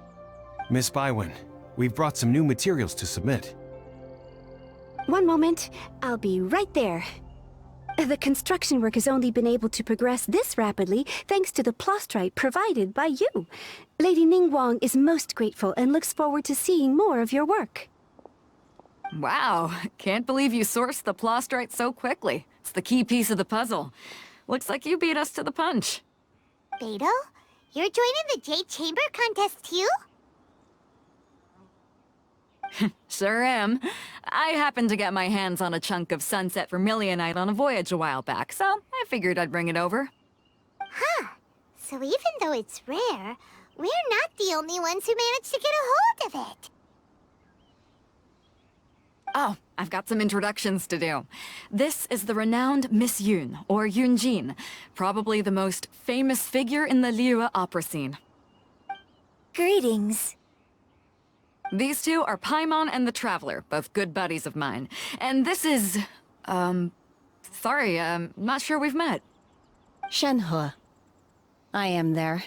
Miss Bywin, we've brought some new materials to submit. One moment, I'll be right there. The construction work has only been able to progress this rapidly thanks to the plastrite provided by you. Lady Ningguang is most grateful and looks forward to seeing more of your work. Wow, can't believe you sourced the plastrite so quickly. It's the key piece of the puzzle. Looks like you beat us to the punch. Beidou, you're joining the Jade Chamber contest too? Sure am. I happened to get my hands on a chunk of Sunset Vermilionite on a voyage a while back, so I figured I'd bring it over. Huh. So even though it's rare, we're not the only ones who managed to get a hold of it. Oh, I've got some introductions to do. This is the renowned Miss Yun, or Yunjin, probably the most famous figure in the Liyue opera scene. Greetings. These two are Paimon and the Traveler, both good buddies of mine. And this is... sorry, not sure we've met. Shenhua. I am their...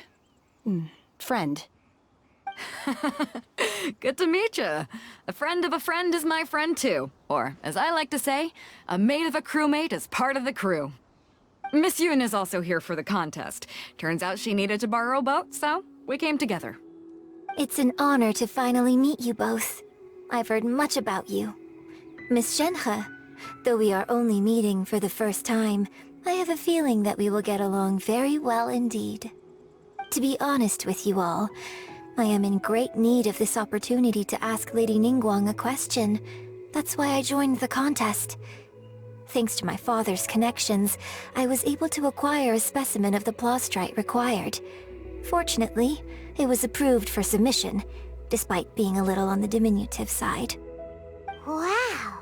friend. Good to meet you. A friend of a friend is my friend too. Or, as I like to say, a mate of a crewmate is part of the crew. Miss Yun is also here for the contest. Turns out she needed to borrow a boat, so we came together. It's an honor to finally meet you both. I've heard much about you. Miss Shenhe, though we are only meeting for the first time, I have a feeling that we will get along very well indeed. To be honest with you all, I am in great need of this opportunity to ask Lady Ningguang a question. That's why I joined the contest. Thanks to my father's connections, I was able to acquire a specimen of the plastrite required. Fortunately, it was approved for submission, despite being a little on the diminutive side. Wow!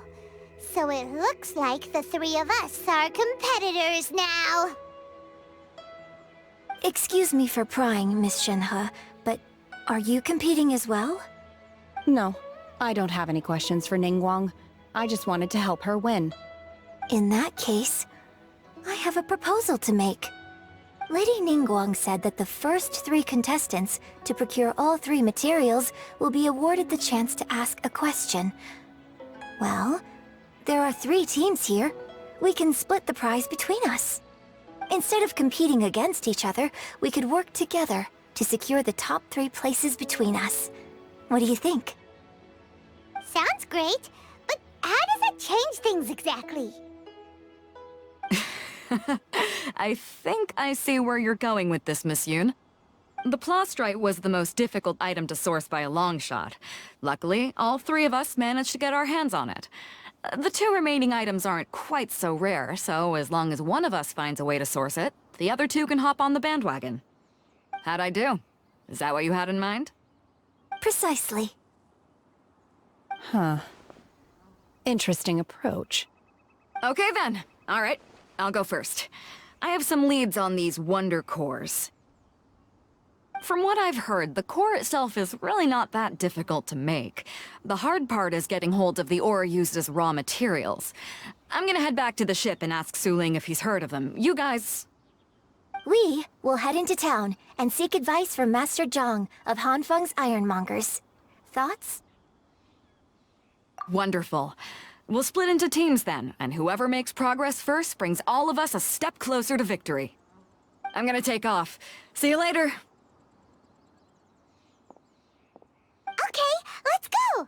So it looks like the 3 of us are competitors now! Excuse me for prying, Miss Shenhe, but are you competing as well? No, I don't have any questions for Ningguang. I just wanted to help her win. In that case, I have a proposal to make. Lady Ningguang said that the first 3 contestants to procure all 3 materials will be awarded the chance to ask a question. Well, there are 3 teams here. We can split the prize between us. Instead of competing against each other, we could work together to secure the top 3 places between us. What do you think? Sounds great, but how does that change things exactly? I think I see where you're going with this, Miss Yun. The plastrite was the most difficult item to source by a long shot. Luckily, all three of us managed to get our hands on it. The two remaining items aren't quite so rare, so as long as one of us finds a way to source it, the other two can hop on the bandwagon. How'd I do? Is that what you had in mind? Precisely. Huh. Interesting approach. Okay then. All right, I'll go first. I have some leads on these wonder cores. From what I've heard, the core itself is really not that difficult to make. The hard part is getting hold of the ore used as raw materials. I'm gonna head back to the ship and ask Suling if he's heard of them. You guys... We will head into town and seek advice from Master Zhang of Hanfeng's Ironmongers. Thoughts? Wonderful. We'll split into teams then, and whoever makes progress first brings all of us a step closer to victory. I'm gonna take off. See you later! Okay, let's go!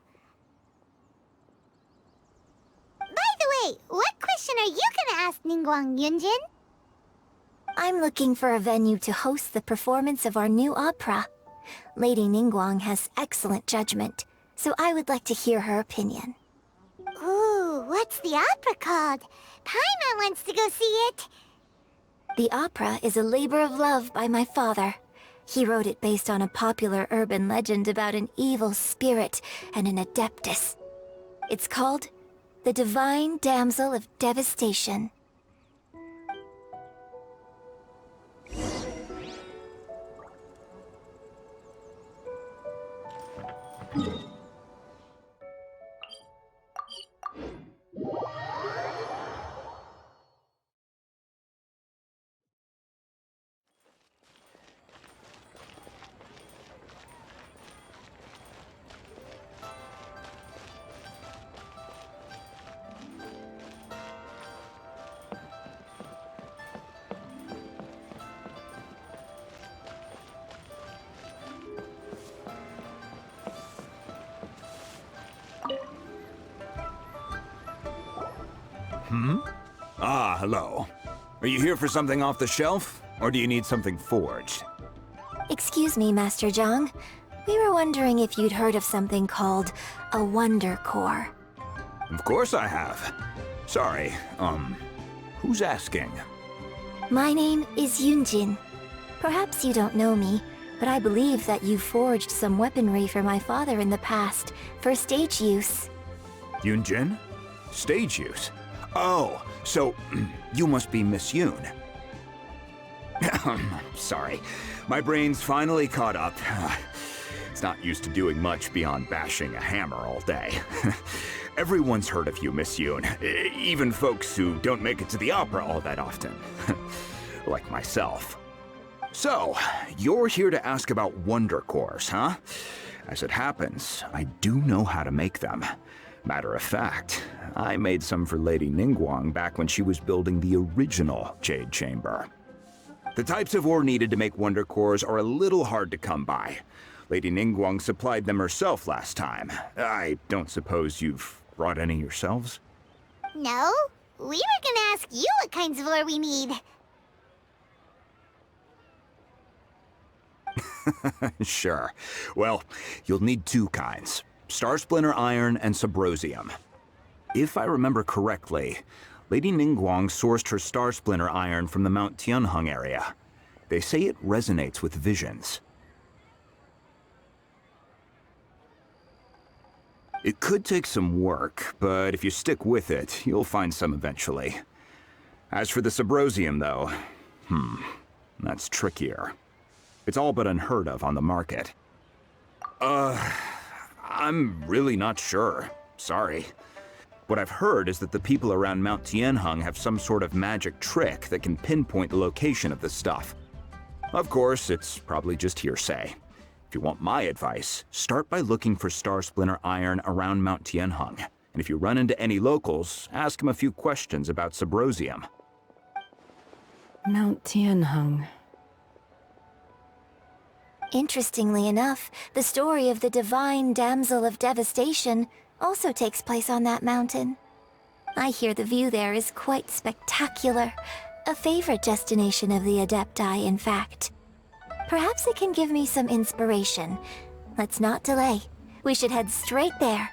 By the way, what question are you gonna ask Ningguang, Yunjin? I'm looking for a venue to host the performance of our new opera. Lady Ningguang has excellent judgment, so I would like to hear her opinion. Ooh, what's the opera called? Paimon wants to go see it! The opera is a labor of love by my father. He wrote it based on a popular urban legend about an evil spirit and an adeptus. It's called The Divine Damsel of Devastation. Ah, hello. Are you here for something off the shelf, or do you need something forged? Excuse me, Master Zhang. We were wondering if you'd heard of something called a Wonder Core. Of course I have. Sorry, who's asking? My name is Yunjin. Perhaps you don't know me, but I believe that you forged some weaponry for my father in the past, for stage use. Yunjin? Stage use? Oh, so you must be Miss Yoon. Sorry, my brain's finally caught up. It's not used to doing much beyond bashing a hammer all day. Everyone's heard of you, Miss Yoon, even folks who don't make it to the opera all that often. Like myself. So, you're here to ask about wonder cores, huh? As it happens, I do know how to make them. Matter of fact, I made some for Lady Ningguang back when she was building the original Jade Chamber. The types of ore needed to make wonder cores are a little hard to come by. Lady Ningguang supplied them herself last time. I don't suppose you've brought any yourselves? No, we were gonna ask you what kinds of ore we need. Sure. Well, you'll need two kinds. Star Splinter Iron and Subrosium. If I remember correctly, Lady Ningguang sourced her Star Splinter Iron from the Mount Tianheng area. They say it resonates with visions. It could take some work, but if you stick with it, you'll find some eventually. As for the Subrosium, though, that's trickier. It's all but unheard of on the market. I'm really not sure. Sorry. What I've heard is that the people around Mount Tianheng have some sort of magic trick that can pinpoint the location of the stuff. Of course, it's probably just hearsay. If you want my advice, start by looking for Star Splinter Iron around Mount Tianheng. And if you run into any locals, ask them a few questions about Subrosium. Mount Tianheng. Interestingly enough, the story of the Divine Damsel of Devastation also takes place on that mountain. I hear the view there is quite spectacular. A favorite destination of the Adepti, in fact. Perhaps it can give me some inspiration. Let's not delay. We should head straight there.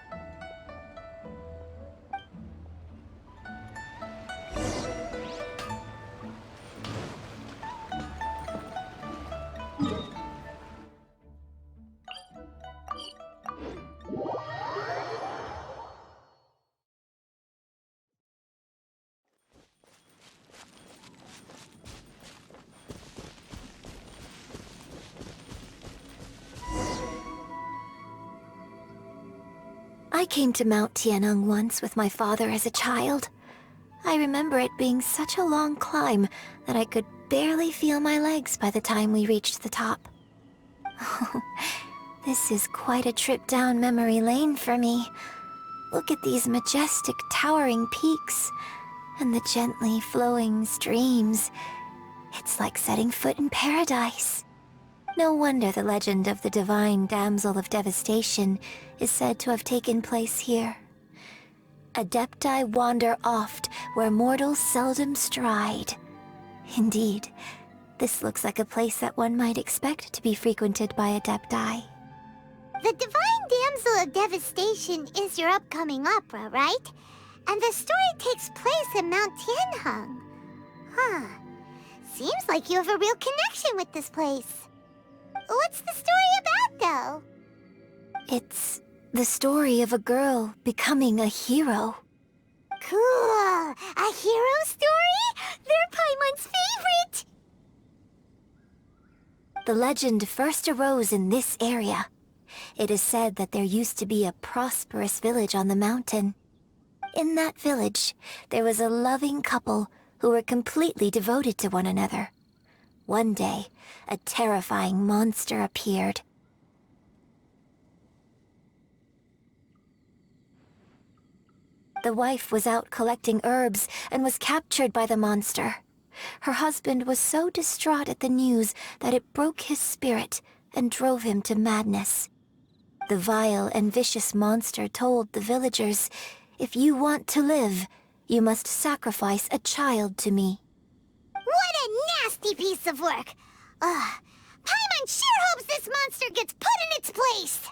I came to Mount Tianeng once with my father as a child. I remember it being such a long climb that I could barely feel my legs by the time we reached the top. This is quite a trip down memory lane for me. Look at these majestic towering peaks and the gently flowing streams. It's like setting foot in paradise. No wonder the legend of the Divine Damsel of Devastation is said to have taken place here. Adepti wander oft where mortals seldom stride. Indeed, this looks like a place that one might expect to be frequented by Adepti. The Divine Damsel of Devastation is your upcoming opera, right? And the story takes place in Mount Tianheng. Huh. Seems like you have a real connection with this place. What's the story about, though? It's the story of a girl becoming a hero. Cool! A hero story? They're Paimon's favorite! The legend first arose in this area. It is said that there used to be a prosperous village on the mountain. In that village, there was a loving couple who were completely devoted to one another. One day, a terrifying monster appeared. The wife was out collecting herbs and was captured by the monster. Her husband was so distraught at the news that it broke his spirit and drove him to madness. The vile and vicious monster told the villagers, "If you want to live, you must sacrifice a child to me." What a nasty piece of work! Paimon sure hopes this monster gets put in its place!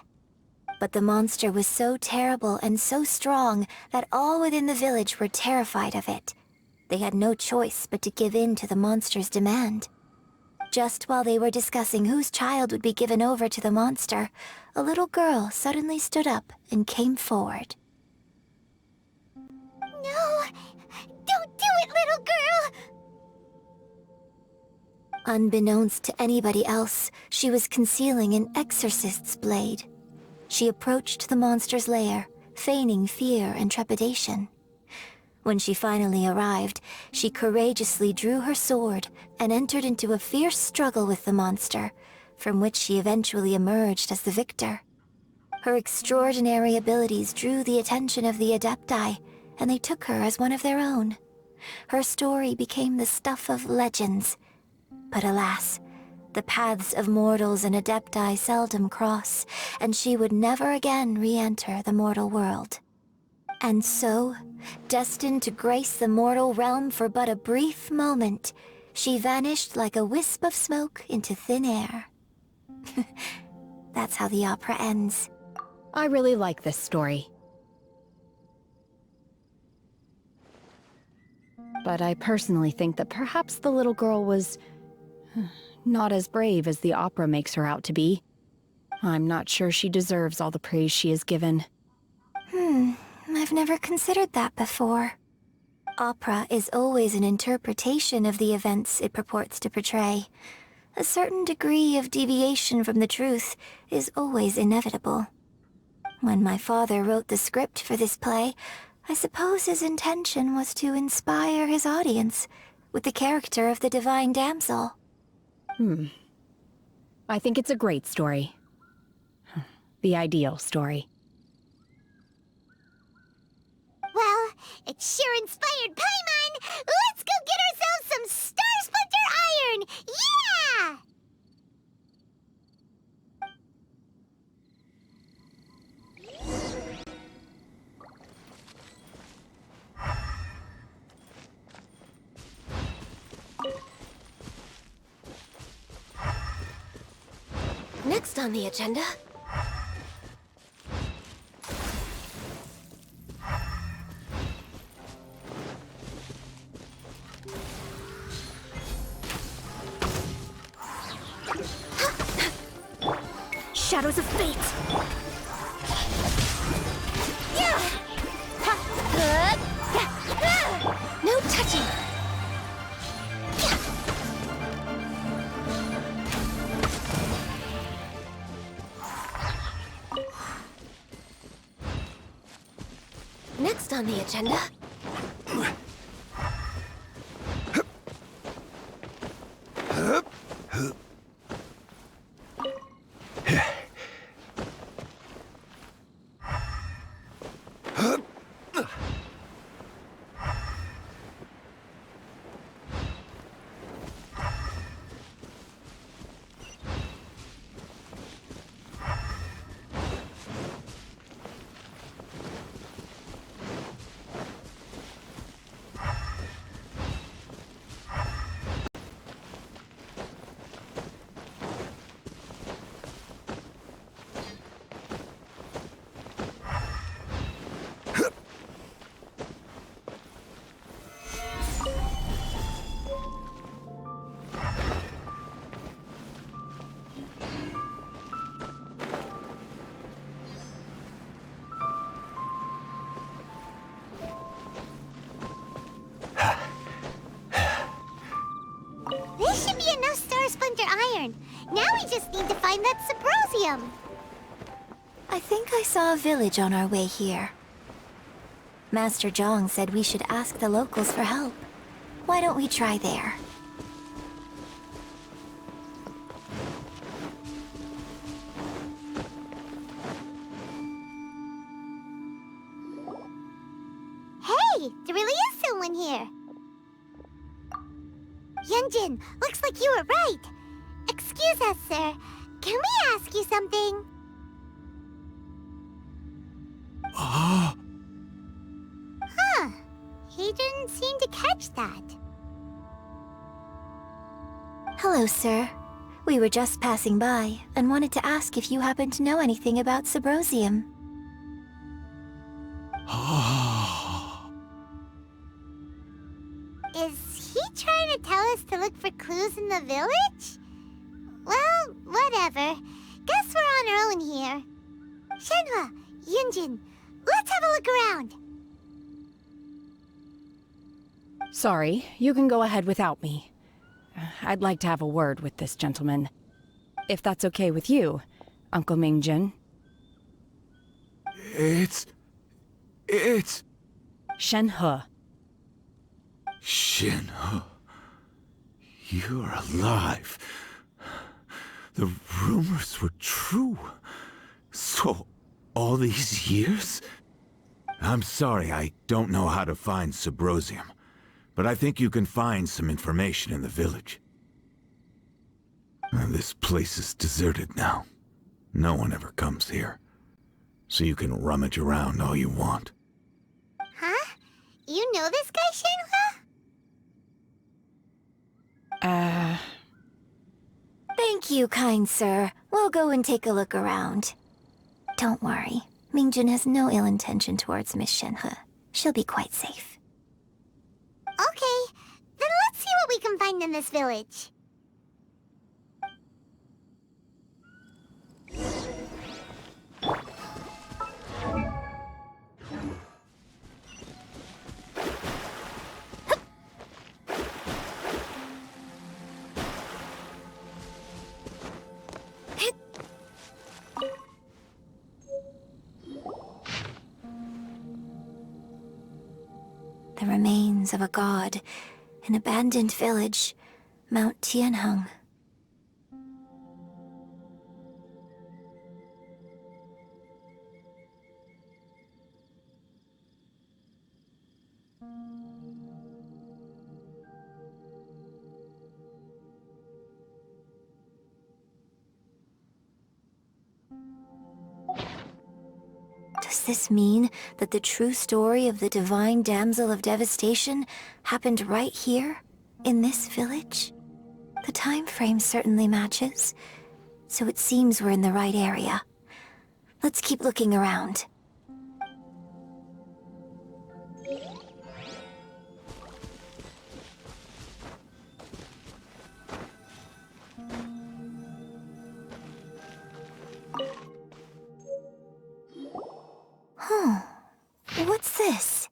But the monster was so terrible and so strong that all within the village were terrified of it. They had no choice but to give in to the monster's demand. Just while they were discussing whose child would be given over to the monster, a little girl suddenly stood up and came forward. No! Don't do it, little girl! Unbeknownst to anybody else, she was concealing an exorcist's blade. She approached the monster's lair, feigning fear and trepidation. When she finally arrived, she courageously drew her sword and entered into a fierce struggle with the monster, from which she eventually emerged as the victor. Her extraordinary abilities drew the attention of the Adepti, and they took her as one of their own. Her story became the stuff of legends. But alas, the paths of mortals and Adepti seldom cross, and she would never again re-enter the mortal world. And so, destined to grace the mortal realm for but a brief moment, she vanished like a wisp of smoke into thin air. That's how the opera ends. I really like this story. But I personally think that perhaps the little girl was not as brave as the opera makes her out to be. I'm not sure she deserves all the praise she is given. I've never considered that before. Opera is always an interpretation of the events it purports to portray. A certain degree of deviation from the truth is always inevitable. When my father wrote the script for this play, I suppose his intention was to inspire his audience with the character of the Divine Damsel. I think it's a great story. The ideal story. Well, it sure inspired Paimon! Let's go get ourselves some Star Splinter Iron! Yeah! Next on the agenda... Shadows of Fate! No touching! Next on the agenda... This should be enough Star Splinter Iron. Now we just need to find that Subrosium. I think I saw a village on our way here. Master Zhang said we should ask the locals for help. Why don't we try there? Hey, there really is someone here. Yunjin, looks like you were right. Excuse us, sir. Can we ask you something? Huh. He didn't seem to catch that. Hello, sir. We were just passing by and wanted to ask if you happen to know anything about Subrosium. Is he trying to tell us to look for clues in the village? Well, whatever. Guess we're on our own here. Shenhua, Yunjin, let's have a look around. Sorry, you can go ahead without me. I'd like to have a word with this gentleman. If that's okay with you, Uncle Mingjin. It's... Shenhe. Shenhe. You're alive. The rumors were true. So, all these years? I'm sorry, I don't know how to find Subrosium. But I think you can find some information in the village. This place is deserted now. No one ever comes here. So you can rummage around all you want. Huh? You know this guy, Shenhua? Thank you, kind sir. We'll go and take a look around. Don't worry. Mingjin has no ill intention towards Miss Shenhe. She'll be quite safe. Okay, then let's see what we can find in this village. The remains of a god, an abandoned village, Mount Tianheng. Does this mean that the true story of the Divine Damsel of Devastation happened right here, in this village? The time frame certainly matches. so it seems we're in the right area. Let's keep looking around. Huh. What's this?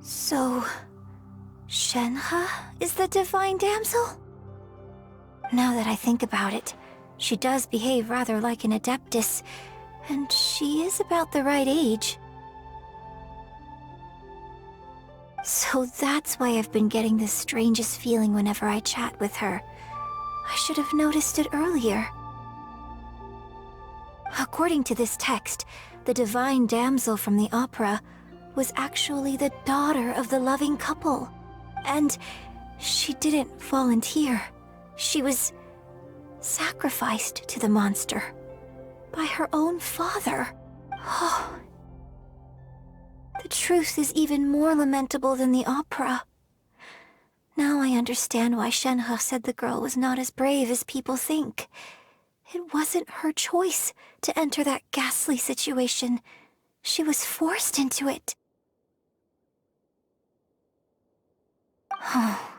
So, Shenhe is the Divine Damsel? Now that I think about it, she does behave rather like an Adeptus, and she is about the right age. So that's why I've been getting the strangest feeling whenever I chat with her. I should have noticed it earlier. According to this text, the Divine Damsel from the opera was actually the daughter of the loving couple. And she didn't volunteer. She was sacrificed to the monster by her own father. Oh. The truth is even more lamentable than the opera. Now I understand why Shenhe said the girl was not as brave as people think. It wasn't her choice to enter that ghastly situation. She was forced into it. Oh,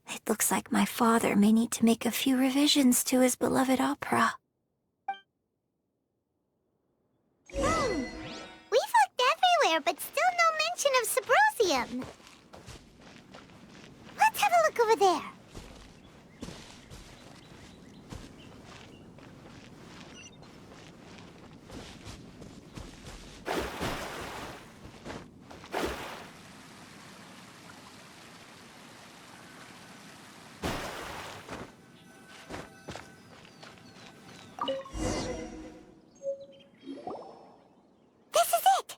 it looks like my father may need to make a few revisions to his beloved opera. We've looked everywhere, but still no mention of Symbrozium. Let's have a look over there. This is it!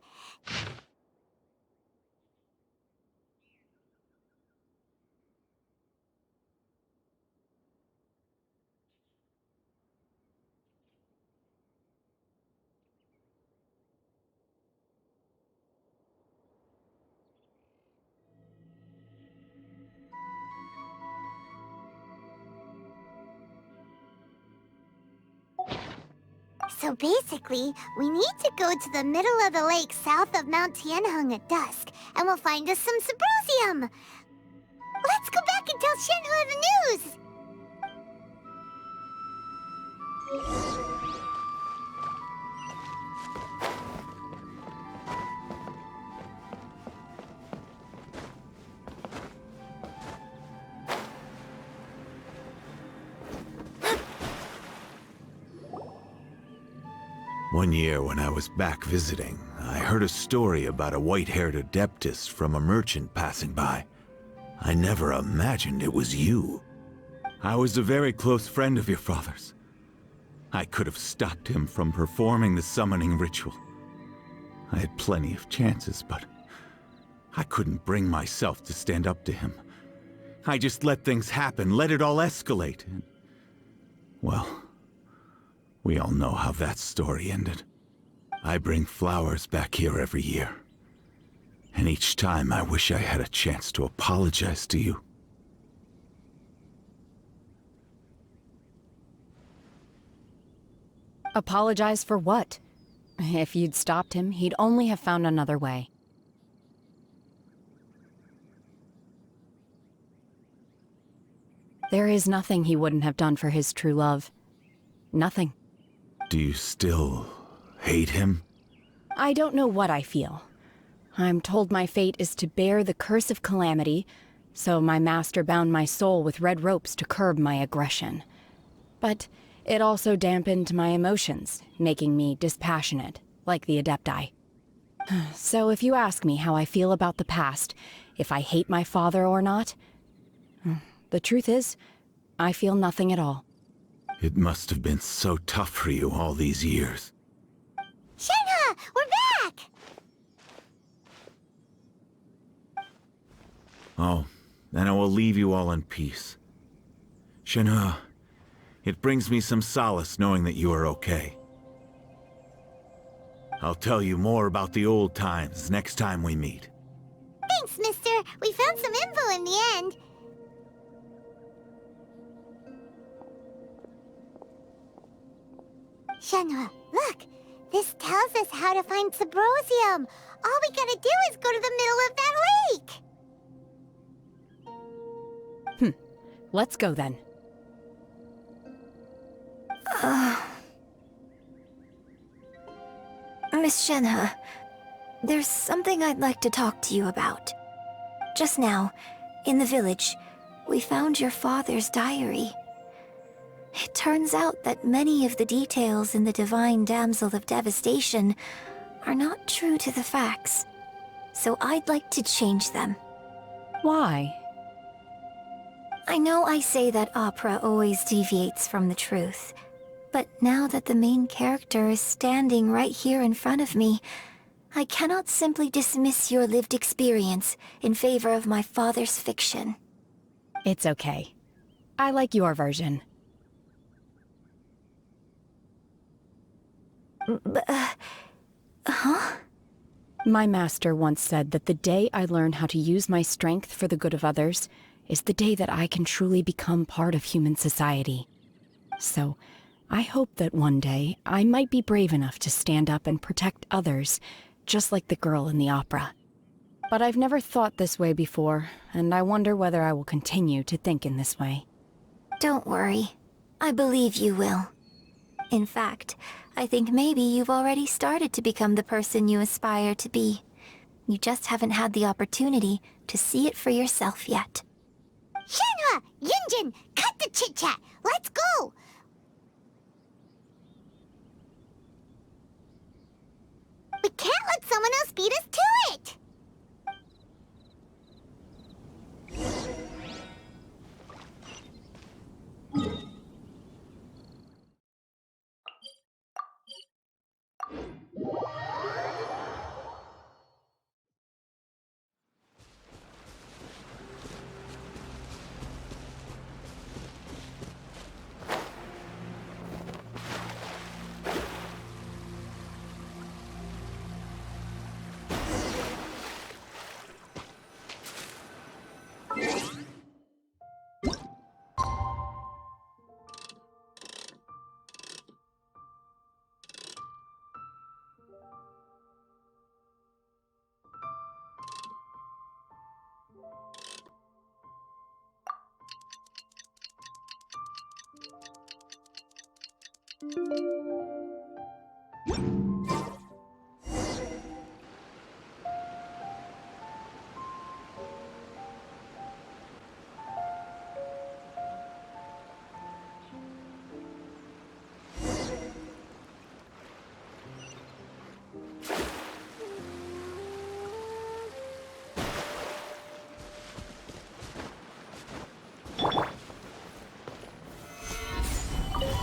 So basically, we need to go to the middle of the lake south of Mount Tianheng at dusk, and we'll find us some Symbrozium! Let's go back and tell Shenhe the news! One year when I was back visiting, I heard a story about a white-haired Adeptus from a merchant passing by. I never imagined it was you. I was a very close friend of your father's. I could have stopped him from performing the summoning ritual. I had plenty of chances, but I couldn't bring myself to stand up to him. I just let things happen, let it all escalate. And, well, we all know how that story ended. I bring flowers back here every year. And each time I wish I had a chance to apologize to you. Apologize for what? If you'd stopped him, he'd only have found another way. There is nothing he wouldn't have done for his true love. Nothing. Do you still hate him? I don't know what I feel. I'm told my fate is to bear the curse of calamity, so my master bound my soul with red ropes to curb my aggression. But it also dampened my emotions, making me dispassionate, like the Adepti. So if you ask me how I feel about the past, if I hate my father or not, the truth is, I feel nothing at all. It must have been so tough for you all these years. Shenhe! We're back! Oh, then I will leave you all in peace. Shenhe, it brings me some solace knowing that you are okay. I'll tell you more about the old times next time we meet. Thanks, mister. We found some info in the end. Shenhe, look! This tells us how to find Subrosium. All we gotta do is go to the middle of that lake! Let's go then. Miss Shenhe, there's something I'd like to talk to you about. Just now, in the village, we found your father's diary. It turns out that many of the details in the Divine Damsel of Devastation are not true to the facts, so I'd like to change them. Why? I know I say that opera always deviates from the truth, but now that the main character is standing right here in front of me, I cannot simply dismiss your lived experience in favor of my father's fiction. It's okay. I like your version. Huh? My master once said that the day I learn how to use my strength for the good of others is the day that I can truly become part of human society. So, I hope that one day I might be brave enough to stand up and protect others, just like the girl in the opera. But I've never thought this way before, and I wonder whether I will continue to think in this way. Don't worry. I believe you will. In fact, I think maybe you've already started to become the person you aspire to be. You just haven't had the opportunity to see it for yourself yet. Shenhe! Yunjin! Cut the chit-chat! Let's go! We can't let someone else beat us to it!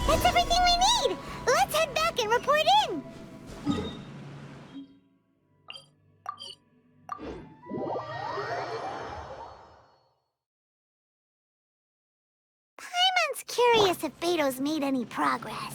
That's everything we need! report in. Paimon's curious if Beto's made any progress.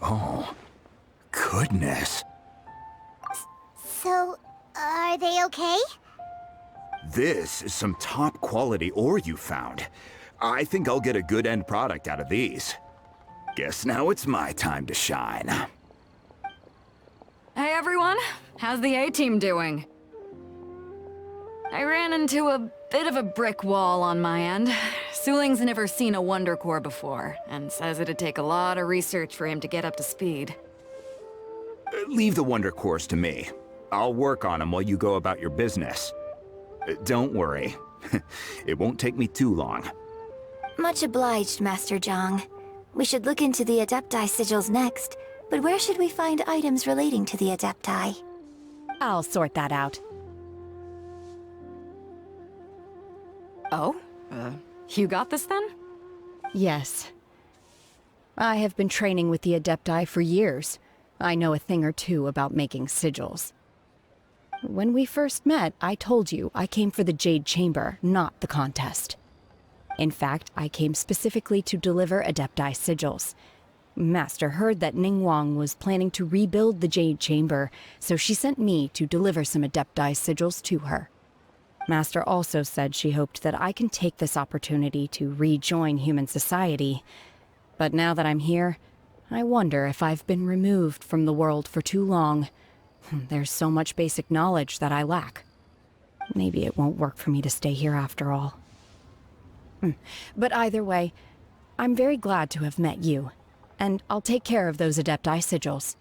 Oh, goodness. So, are they okay? This is some top quality ore you found. I think I'll get a good end product out of these. Guess now it's my time to shine. Hey everyone, how's the A-team doing? I ran into a bit of a brick wall on my end. Suling's never seen a Wonder Core before, and says it'd take a lot of research for him to get up to speed. Leave the Wonder Cores to me. I'll work on them while you go about your business. Don't worry. It won't take me too long. Much obliged, Master Zhang. We should look into the Adepti sigils next, but where should we find items relating to the Adepti? I'll sort that out. Oh? You got this then? Yes. I have been training with the Adepti for years. I know a thing or two about making sigils. When we first met, I told you I came for the Jade Chamber, not the contest. In fact, I came specifically to deliver Adepti sigils. Master heard that Ningguang was planning to rebuild the Jade Chamber, so she sent me to deliver some Adepti sigils to her. Master also said she hoped that I can take this opportunity to rejoin human society. But now that I'm here, I wonder if I've been removed from the world for too long. There's so much basic knowledge that I lack. Maybe it won't work for me to stay here after all. But either way, I'm very glad to have met you, and I'll take care of those Adepti sigils.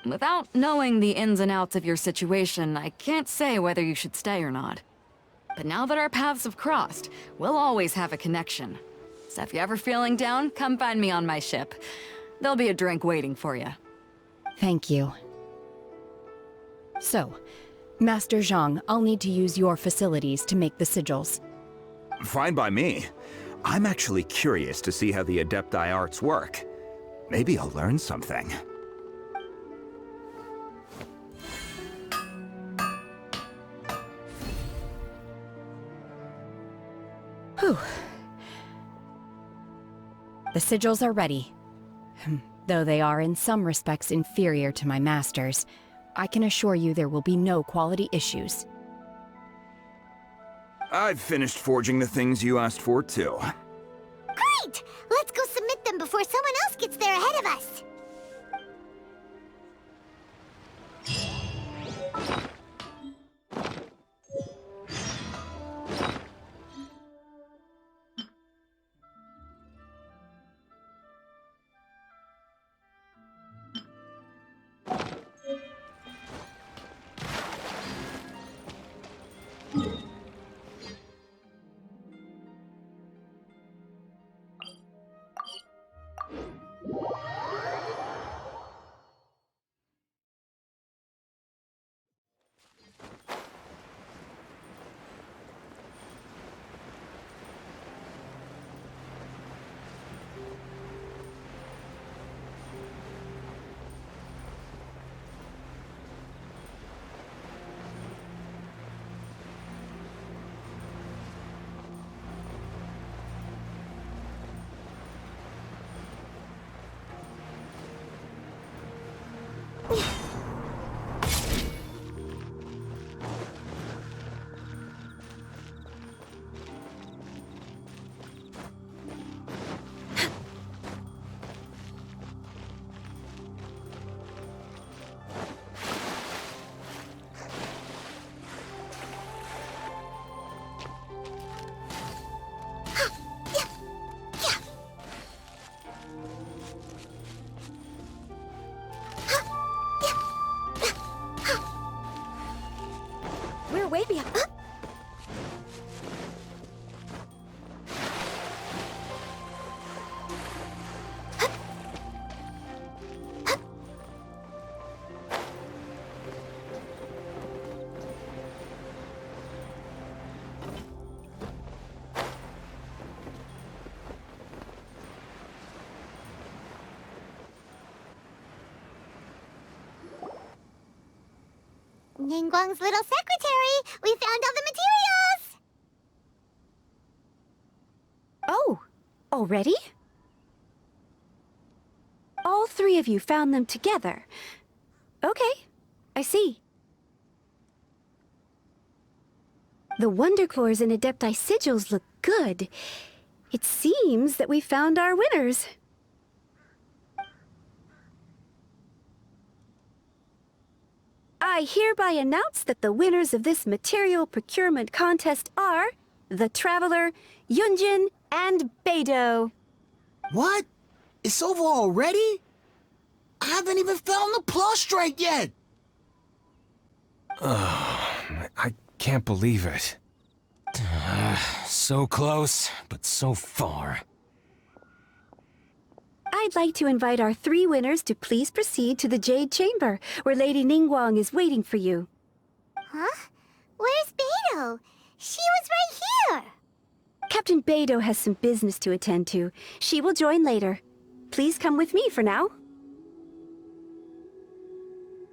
Without knowing the ins and outs of your situation, I can't say whether you should stay or not. But now that our paths have crossed, we'll always have a connection. So if you're ever feeling down, come find me on my ship. There'll be a drink waiting for you. Thank you. So, Master Zhang, I'll need to use your facilities to make the sigils. Fine by me. I'm actually curious to see how the Adepti arts work. Maybe I'll learn something. Whew. The sigils are ready. Though they are in some respects inferior to my master's, I can assure you there will be no quality issues. I've finished forging the things you asked for, too. Great! Let's go submit them before someone else gets there ahead of us. Ningguang's little secretary! We found all the materials! Oh, already? All three of you found them together. Okay, I see. The Wonder Cores and Adepti sigils look good. It seems that we found our winners. I hereby announce that the winners of this material procurement contest are the Traveler, Yunjin, and Beidou. What? It's over already? I haven't even found the prostrate yet! I can't believe it. So close, but so far. I'd like to invite our three winners to please proceed to the Jade Chamber, where Lady Ningguang is waiting for you. Huh? Where's Beidou? She was right here! Captain Beidou has some business to attend to. She will join later. Please come with me for now.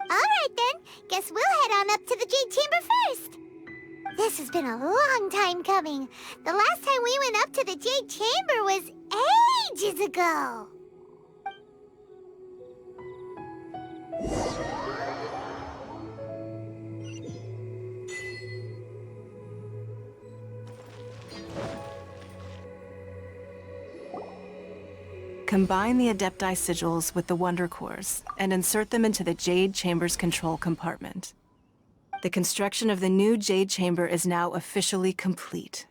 Alright then, guess we'll head on up to the Jade Chamber first. This has been a long time coming. The last time we went up to the Jade Chamber was ages ago. Combine the Adepti sigils with the Wonder Cores and insert them into the Jade Chamber's control compartment. The construction of the new Jade Chamber is now officially complete.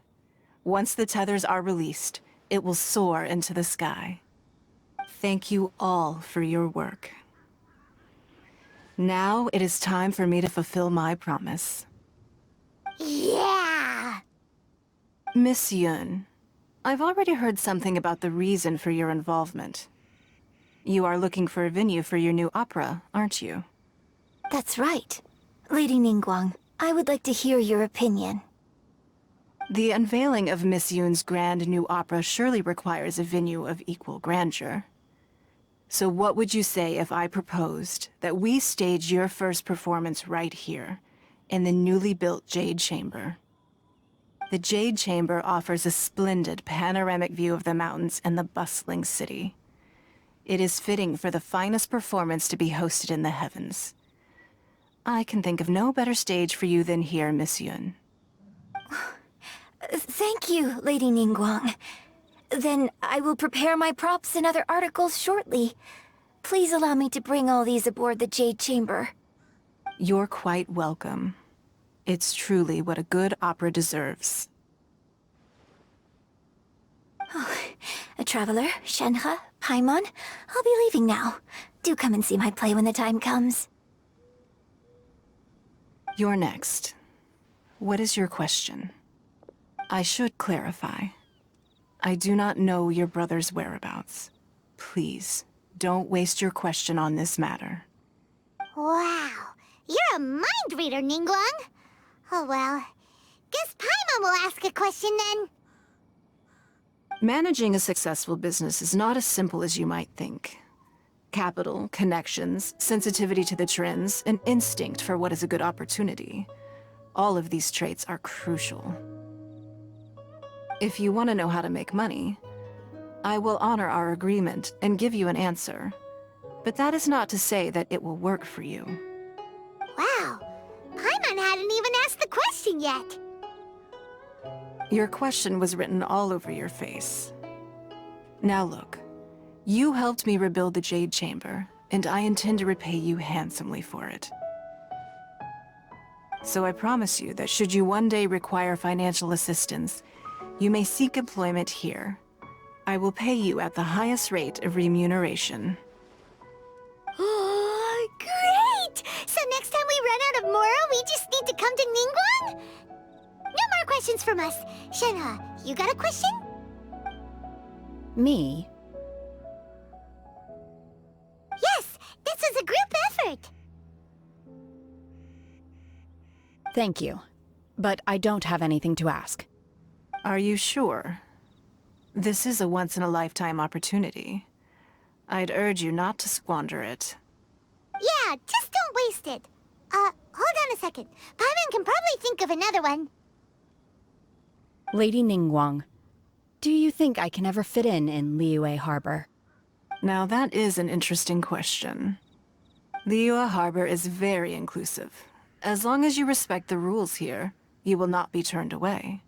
Once the tethers are released, it will soar into the sky. Thank you all for your work. Now it is time for me to fulfill my promise. Yeah! Miss Yun, I've already heard something about the reason for your involvement. You are looking for a venue for your new opera, aren't you? That's right. Lady Ningguang, I would like to hear your opinion. The unveiling of Miss Yun's grand new opera surely requires a venue of equal grandeur. So what would you say if I proposed that we stage your first performance right here, in the newly built Jade Chamber? The Jade Chamber offers a splendid panoramic view of the mountains and the bustling city. It is fitting for the finest performance to be hosted in the heavens. I can think of no better stage for you than here, Miss Yun. Thank you, Lady Ningguang. Then I will prepare my props and other articles shortly. Please allow me to bring all these aboard the Jade Chamber. You're quite welcome. It's truly what a good opera deserves. A traveler, Shenhe, Paimon, I'll be leaving now. Do come and see my play when the time comes. You're next. What is your question? I should clarify. I do not know your brother's whereabouts. Please, don't waste your question on this matter. Wow, you're a mind reader, Ningguang. Oh well, guess Paimon will ask a question then. Managing a successful business is not as simple as you might think. Capital, connections, sensitivity to the trends, and instinct for what is a good opportunity. All of these traits are crucial. If you want to know how to make money, I will honor our agreement and give you an answer. But that is not to say that it will work for you. Wow, Paimon hadn't even asked the question yet. Your question was written all over your face. Now look, you helped me rebuild the Jade Chamber, and I intend to repay you handsomely for it. So I promise you that should you one day require financial assistance, you may seek employment here. I will pay you at the highest rate of remuneration. Oh, great! So next time we run out of Moro, we just need to come to Ningguang? No more questions from us. Shenhe, you got a question? Me? Yes, this is a group effort. Thank you. But I don't have anything to ask. Are you sure? This is a once-in-a-lifetime opportunity. I'd urge you not to squander it. Yeah, just don't waste it. Hold on a second. Paimon can probably think of another one. Lady Ningguang, do you think I can ever fit in Liyue Harbor? Now that is an interesting question. Liyue Harbor is very inclusive. As long as you respect the rules here, you will not be turned away.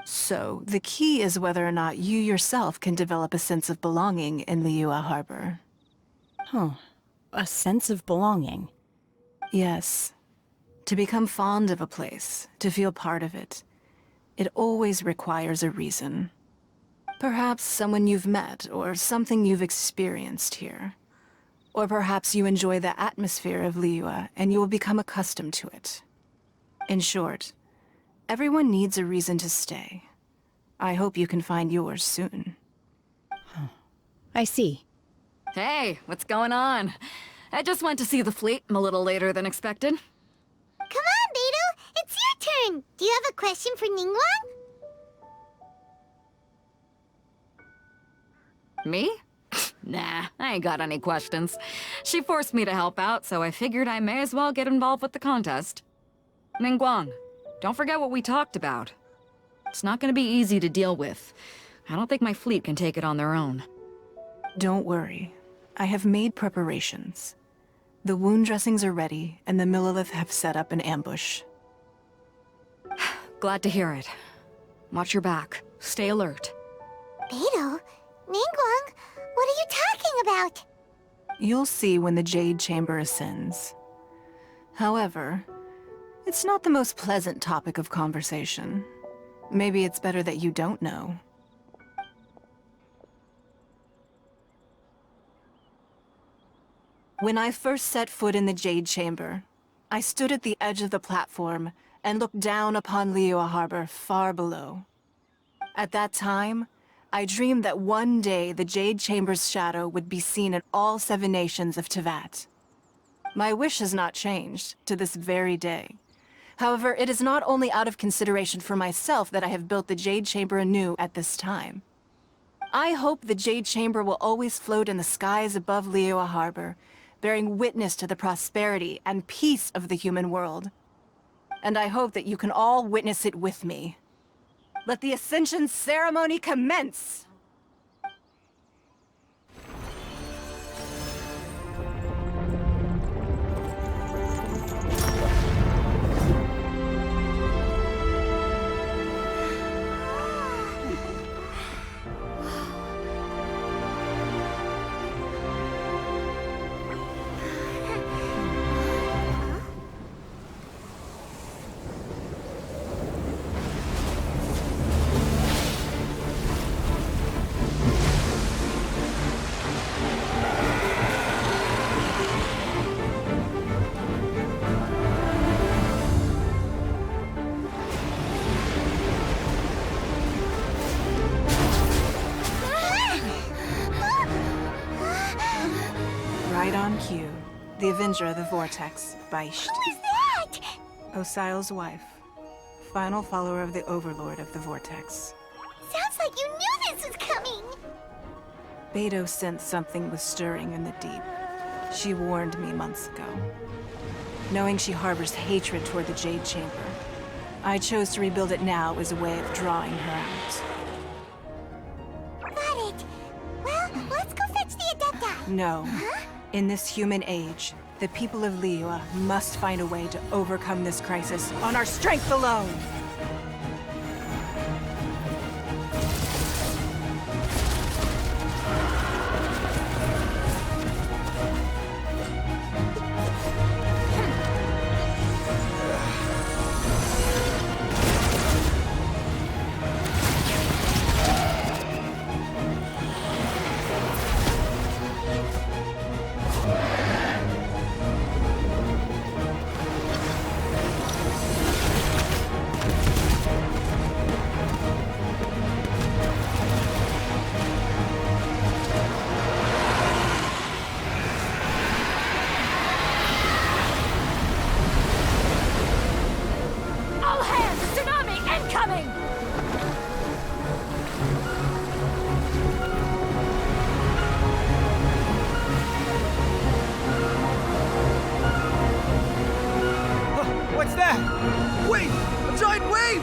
So, the key is whether or not you yourself can develop a sense of belonging in Liyue Harbor. Huh. A sense of belonging? Yes. To become fond of a place, to feel part of it, it always requires a reason. Perhaps someone you've met, or something you've experienced here. Or perhaps you enjoy the atmosphere of Liyue, and you will become accustomed to it. In short, everyone needs a reason to stay. I hope you can find yours soon. I see. Hey, what's going on? I just went to see the fleet a little later than expected. Come on, Beidou! It's your turn! Do you have a question for Ningguang? Me? Nah, I ain't got any questions. She forced me to help out, so I figured I may as well get involved with the contest. Ningguang, don't forget what we talked about. It's not gonna be easy to deal with. I don't think my fleet can take it on their own. Don't worry. I have made preparations. The wound dressings are ready, and the Millelith have set up an ambush. Glad to hear it. Watch your back. Stay alert. Beidou? Ningguang? What are you talking about? You'll see when the Jade Chamber ascends. However, it's not the most pleasant topic of conversation. Maybe it's better that you don't know. When I first set foot in the Jade Chamber, I stood at the edge of the platform and looked down upon Liyue Harbor far below. At that time, I dreamed that one day the Jade Chamber's shadow would be seen in all 7 nations of Teyvat. My wish has not changed to this very day. However, it is not only out of consideration for myself that I have built the Jade Chamber anew at this time. I hope the Jade Chamber will always float in the skies above Liyue Harbor, bearing witness to the prosperity and peace of the human world. And I hope that you can all witness it with me. Let the ascension ceremony commence! Right on cue. The Avenger of the Vortex, Beisht. Who is that? Osial's wife. Final follower of the Overlord of the Vortex. Sounds like you knew this was coming! Beidou sensed something was stirring in the deep. She warned me months ago. Knowing she harbors hatred toward the Jade Chamber, I chose to rebuild it now as a way of drawing her out. Got it. Well, let's go fetch the Adepta. No. Huh? In this human age, the people of Liyue must find a way to overcome this crisis on our strength alone! Save!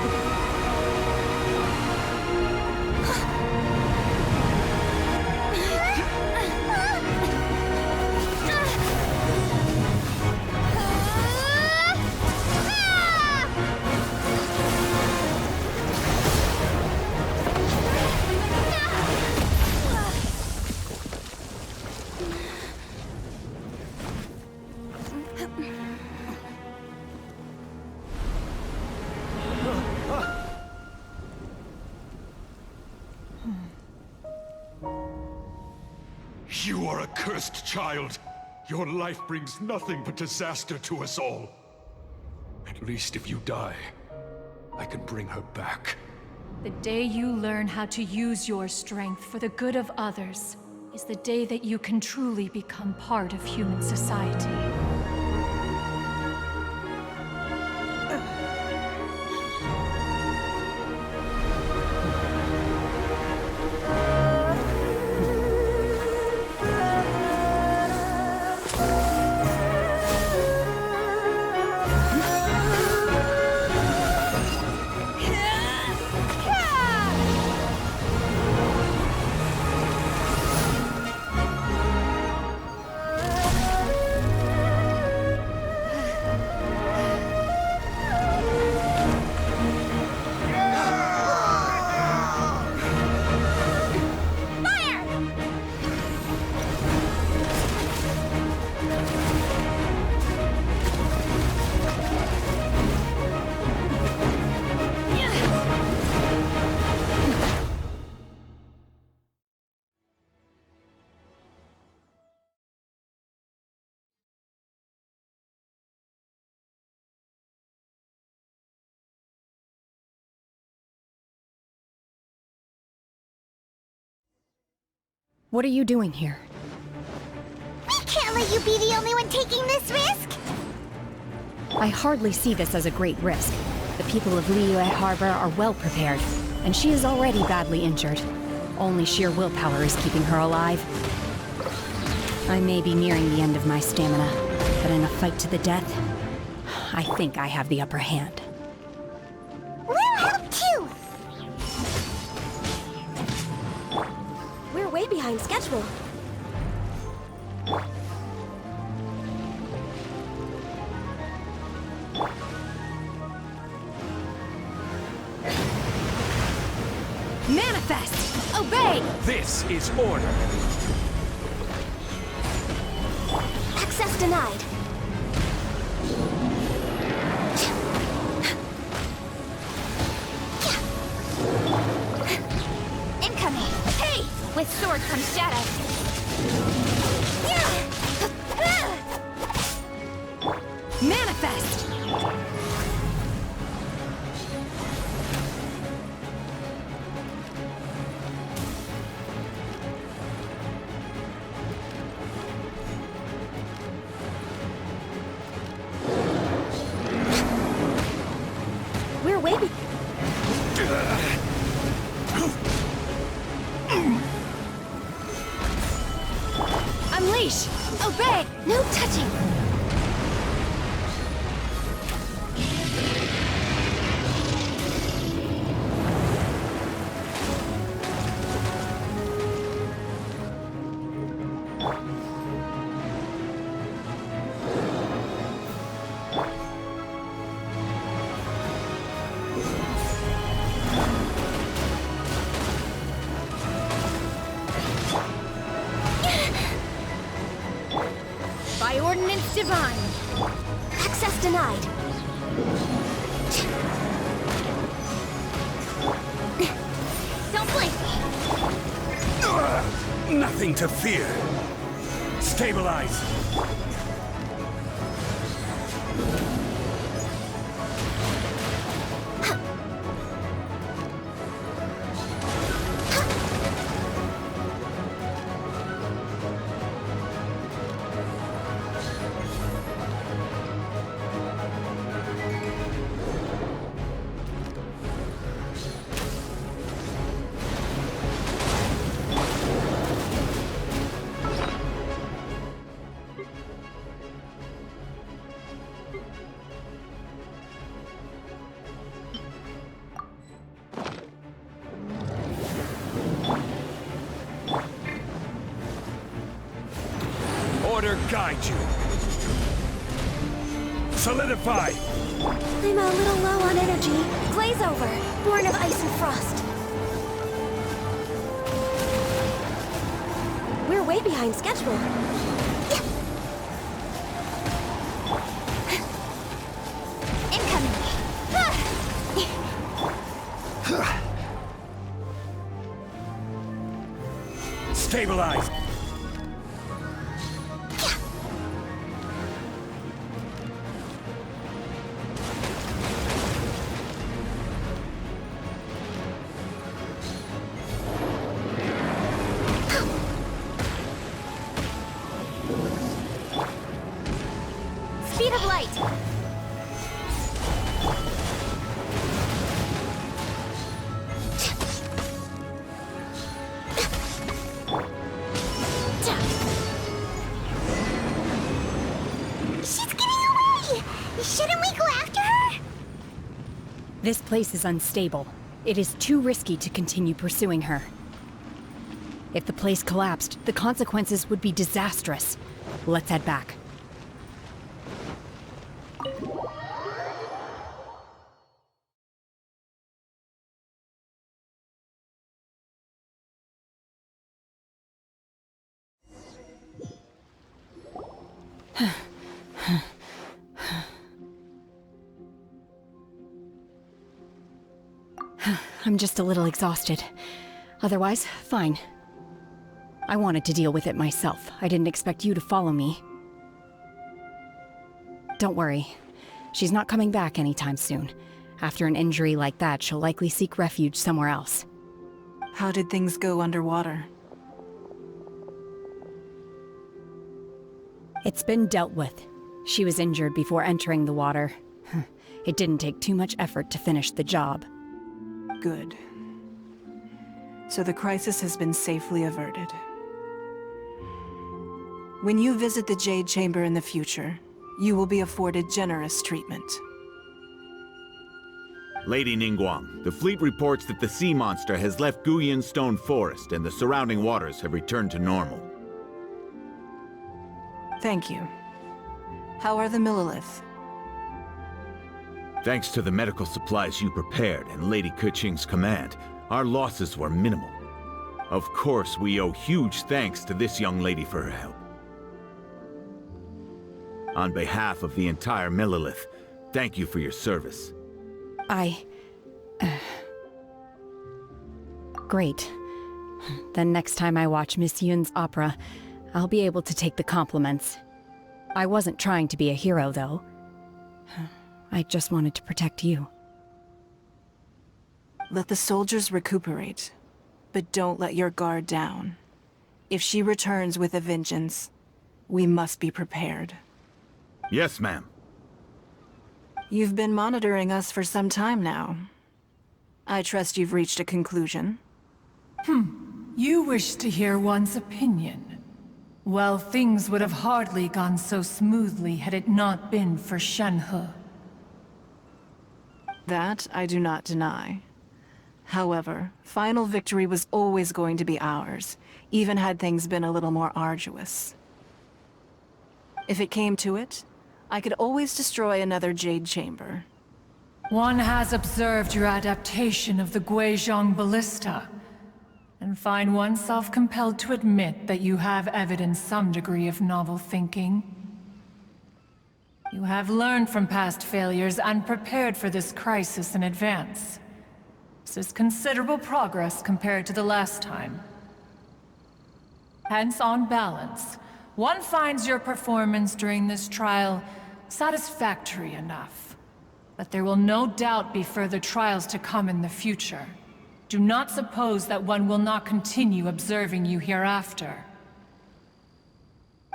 You are a cursed child. Your life brings nothing but disaster to us all. At least if you die, I can bring her back. The day you learn how to use your strength for the good of others is the day that you can truly become part of human society. What are you doing here? We can't let you be the only one taking this risk! I hardly see this as a great risk. The people of Liyue Harbor are well prepared, and she is already badly injured. Only sheer willpower is keeping her alive. I may be nearing the end of my stamina, but in a fight to the death, I think I have the upper hand. We'll help too! We're way behind schedule. Manifest! Obey! This is order. Access denied. Incoming! Hey! With sword comes shadow. Manifest! We're way be- Unleash! Obey! No touching! By ordinance divine! Access denied. Don't blink! Nothing to fear. Stabilize. guide you. Solidify! I'm a little low on energy. Glaze over, born of ice and frost. We're way behind schedule. Incoming. Stabilize! Speed of light. She's getting away! Shouldn't we go after her? This place is unstable. It is too risky to continue pursuing her. If the place collapsed, the consequences would be disastrous. Let's head back. I'm just a little exhausted. Otherwise, fine. I wanted to deal with it myself. I didn't expect you to follow me. Don't worry. She's not coming back anytime soon. After an injury like that, she'll likely seek refuge somewhere else. How did things go underwater? It's been dealt with. She was injured before entering the water. It didn't take too much effort to finish the job. Good. So the crisis has been safely averted. When you visit the Jade Chamber in the future, you will be afforded generous treatment. Lady Ningguang, the fleet reports that the sea monster has left Guyan Stone Forest and the surrounding waters have returned to normal. Thank you. How are the Millilith? Thanks to the medical supplies you prepared and Lady Keqing's command, our losses were minimal. Of course, we owe huge thanks to this young lady for her help. On behalf of the entire Millilith, thank you for your service. Great. Then next time I watch Miss Yun's opera, I'll be able to take the compliments. I wasn't trying to be a hero, though. I just wanted to protect you. Let the soldiers recuperate, but don't let your guard down. If she returns with a vengeance, we must be prepared. Yes, ma'am. You've been monitoring us for some time now. I trust you've reached a conclusion. You wish to hear one's opinion. Well, things would have hardly gone so smoothly had it not been for Shenhe. That I do not deny. However, final victory was always going to be ours, even had things been a little more arduous. If it came to it, I could always destroy another Jade Chamber. One has observed your adaptation of the Guizhong Ballista, and find oneself compelled to admit that you have evidenced some degree of novel thinking. You have learned from past failures and prepared for this crisis in advance. This is considerable progress compared to the last time. Hence, on balance, one finds your performance during this trial satisfactory enough. But there will no doubt be further trials to come in the future. Do not suppose that one will not continue observing you hereafter.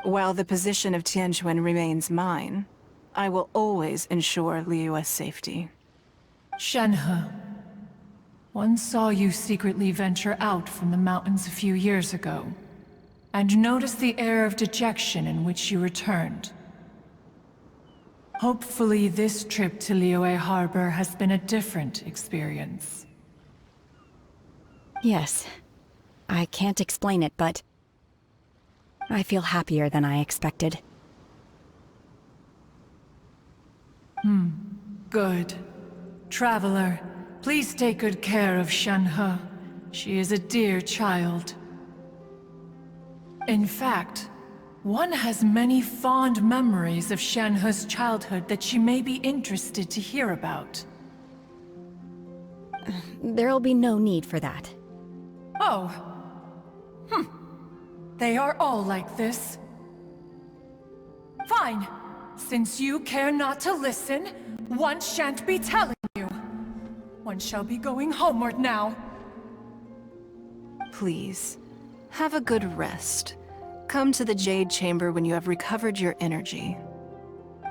While the position of Tianquan remains mine, I will always ensure Liyue's safety. Shenhe, one saw you secretly venture out from the mountains a few years ago, and noticed the air of dejection in which you returned. Hopefully this trip to Liyue Harbor has been a different experience. Yes. I can't explain it, but I feel happier than I expected. Good. Traveler, please take good care of Shenhe. She is a dear child. In fact, one has many fond memories of Shenhe's childhood that she may be interested to hear about. There'll be no need for that. Oh. They are all like this. Fine. Since you care not to listen, one shan't be telling you. One shall be going homeward now. Please, have a good rest. Come to the Jade Chamber when you have recovered your energy.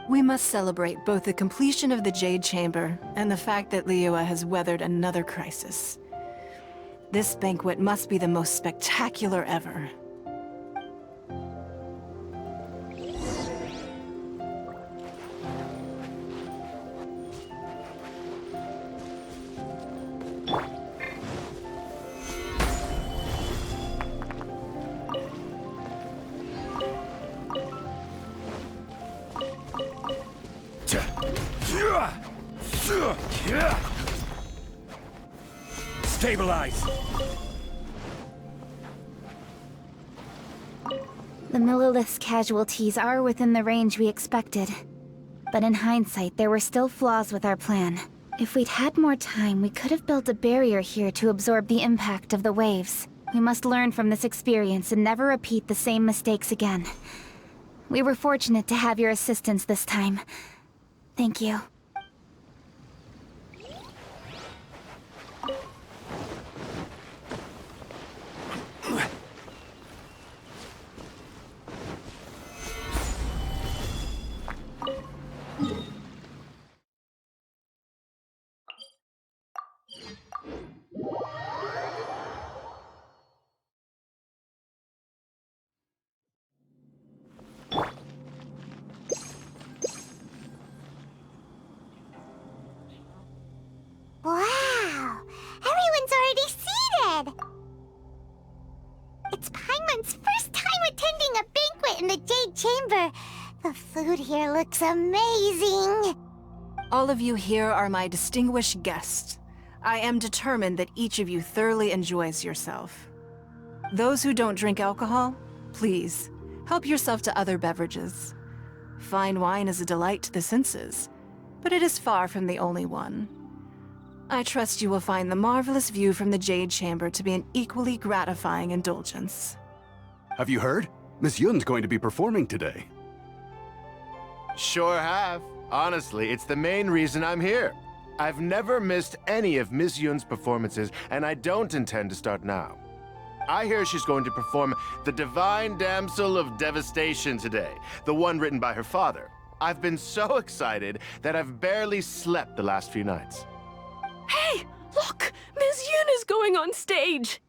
We must celebrate both the completion of the Jade Chamber and the fact that Liyue has weathered another crisis. This banquet must be the most spectacular ever. Stabilize! The Millilith's casualties are within the range we expected. But in hindsight, there were still flaws with our plan. If we'd had more time, we could have built a barrier here to absorb the impact of the waves. We must learn from this experience and never repeat the same mistakes again. We were fortunate to have your assistance this time. Thank you. Wow! Everyone's already seated! It's Paimon's first time attending a banquet in the Jade Chamber. The food here looks amazing! All of you here are my distinguished guests. I am determined that each of you thoroughly enjoys yourself. Those who don't drink alcohol, please, help yourself to other beverages. Fine wine is a delight to the senses, but it is far from the only one. I trust you will find the marvelous view from the Jade Chamber to be an equally gratifying indulgence. Have you heard? Miss Yun's going to be performing today. Sure have. Honestly, it's the main reason I'm here. I've never missed any of Miss Yun's performances, and I don't intend to start now. I hear she's going to perform the Divine Damsel of Devastation today, the one written by her father. I've been so excited that I've barely slept the last few nights. Hey, look! Miss Yun is going on stage!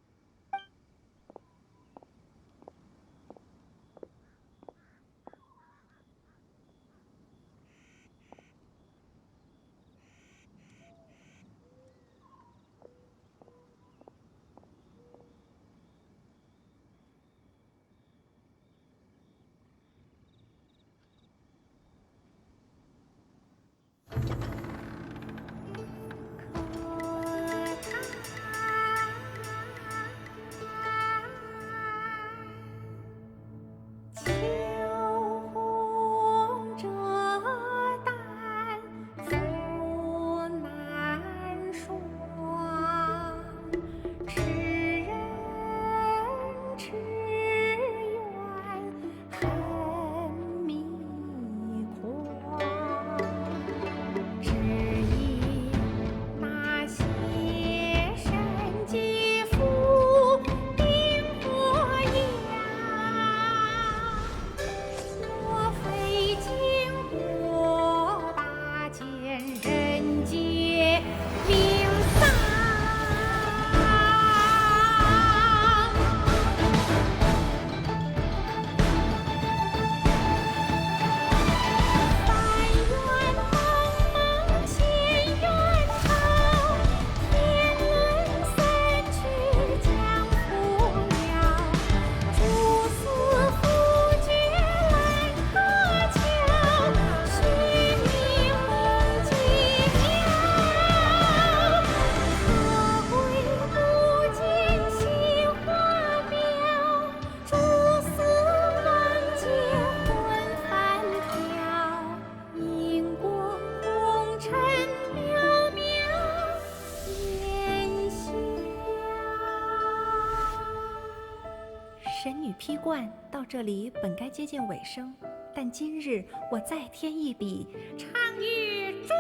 披冠到这里本该接近尾声，但今日我再添一笔，唱与诸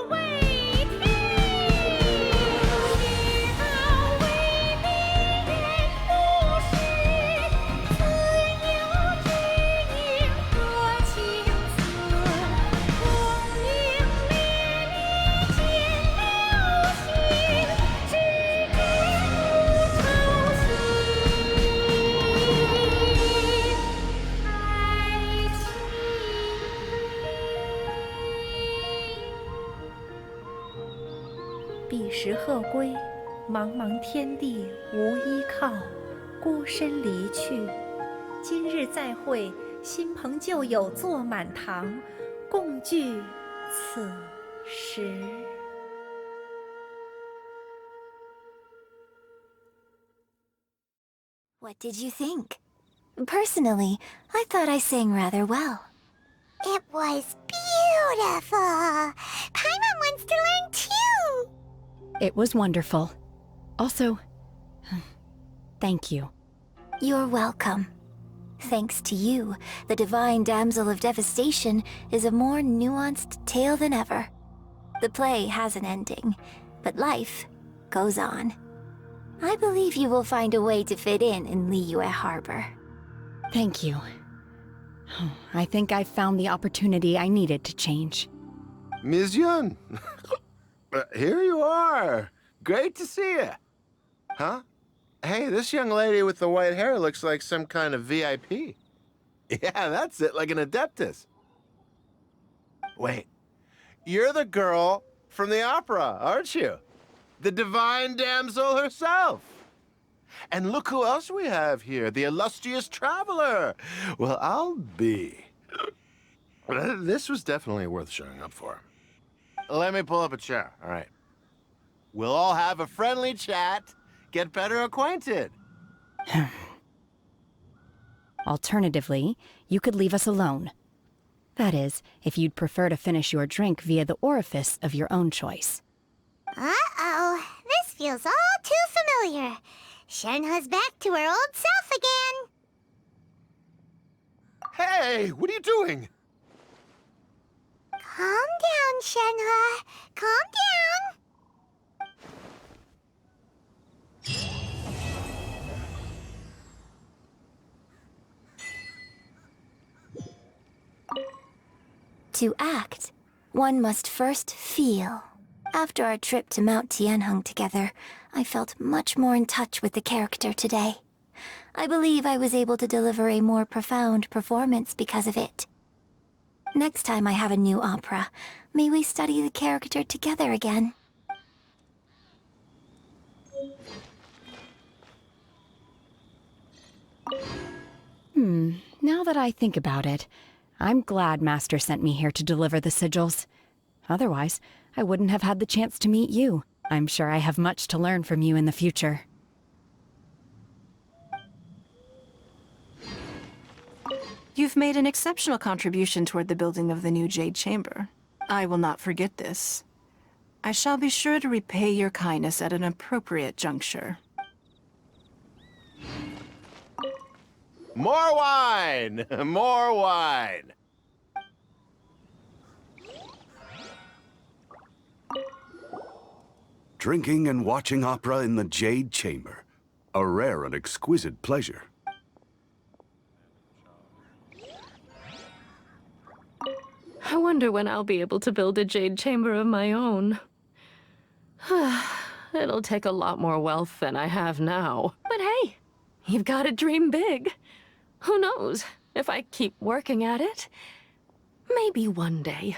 位听。彼时鹤归，茫茫天地无依靠，孤身离去。今日再会，新朋旧友坐满堂，共聚此时。What did you think? Personally, I thought I sang rather well. It was beautiful. Paimon wants to learn too. It was wonderful. Also, thank you. You're welcome. Thanks to you, the Divine Damsel of Devastation is a more nuanced tale than ever. The play has an ending, but life goes on. I believe you will find a way to fit in Liyue Harbor. Thank you. I think I've found the opportunity I needed to change. Ms. Yun, here you are. Great to see you. Huh? Hey, this young lady with the white hair looks like some kind of VIP. Yeah, that's it, like an Adeptus. Wait, you're the girl from the opera, aren't you? The Divine Damsel herself. And look who else we have here, the illustrious traveler. Well, I'll be. This was definitely worth showing up for. Let me pull up a chair, all right. We'll all have a friendly chat, get better acquainted. Alternatively, you could leave us alone. That is, if you'd prefer to finish your drink via the orifice of your own choice. Uh-oh, this feels all too familiar. Shenhe's back to her old self again. Hey, what are you doing? Calm down, Shenhe. Calm down. To act, one must first feel. After our trip to Mount Tianheng together, I felt much more in touch with the character today. I believe I was able to deliver a more profound performance because of it. Next time I have a new opera, may we study the character together again. Now that I think about it, I'm glad Master sent me here to deliver the sigils. Otherwise, I wouldn't have had the chance to meet you. I'm sure I have much to learn from you in the future. You've made an exceptional contribution toward the building of the new Jade Chamber. I will not forget this. I shall be sure to repay your kindness at an appropriate juncture. More wine! More wine! Drinking and watching opera in the Jade Chamber. A rare and exquisite pleasure. I wonder when I'll be able to build a Jade Chamber of my own. It'll take a lot more wealth than I have now. But hey, you've got to dream big. Who knows? If I keep working at it, maybe one day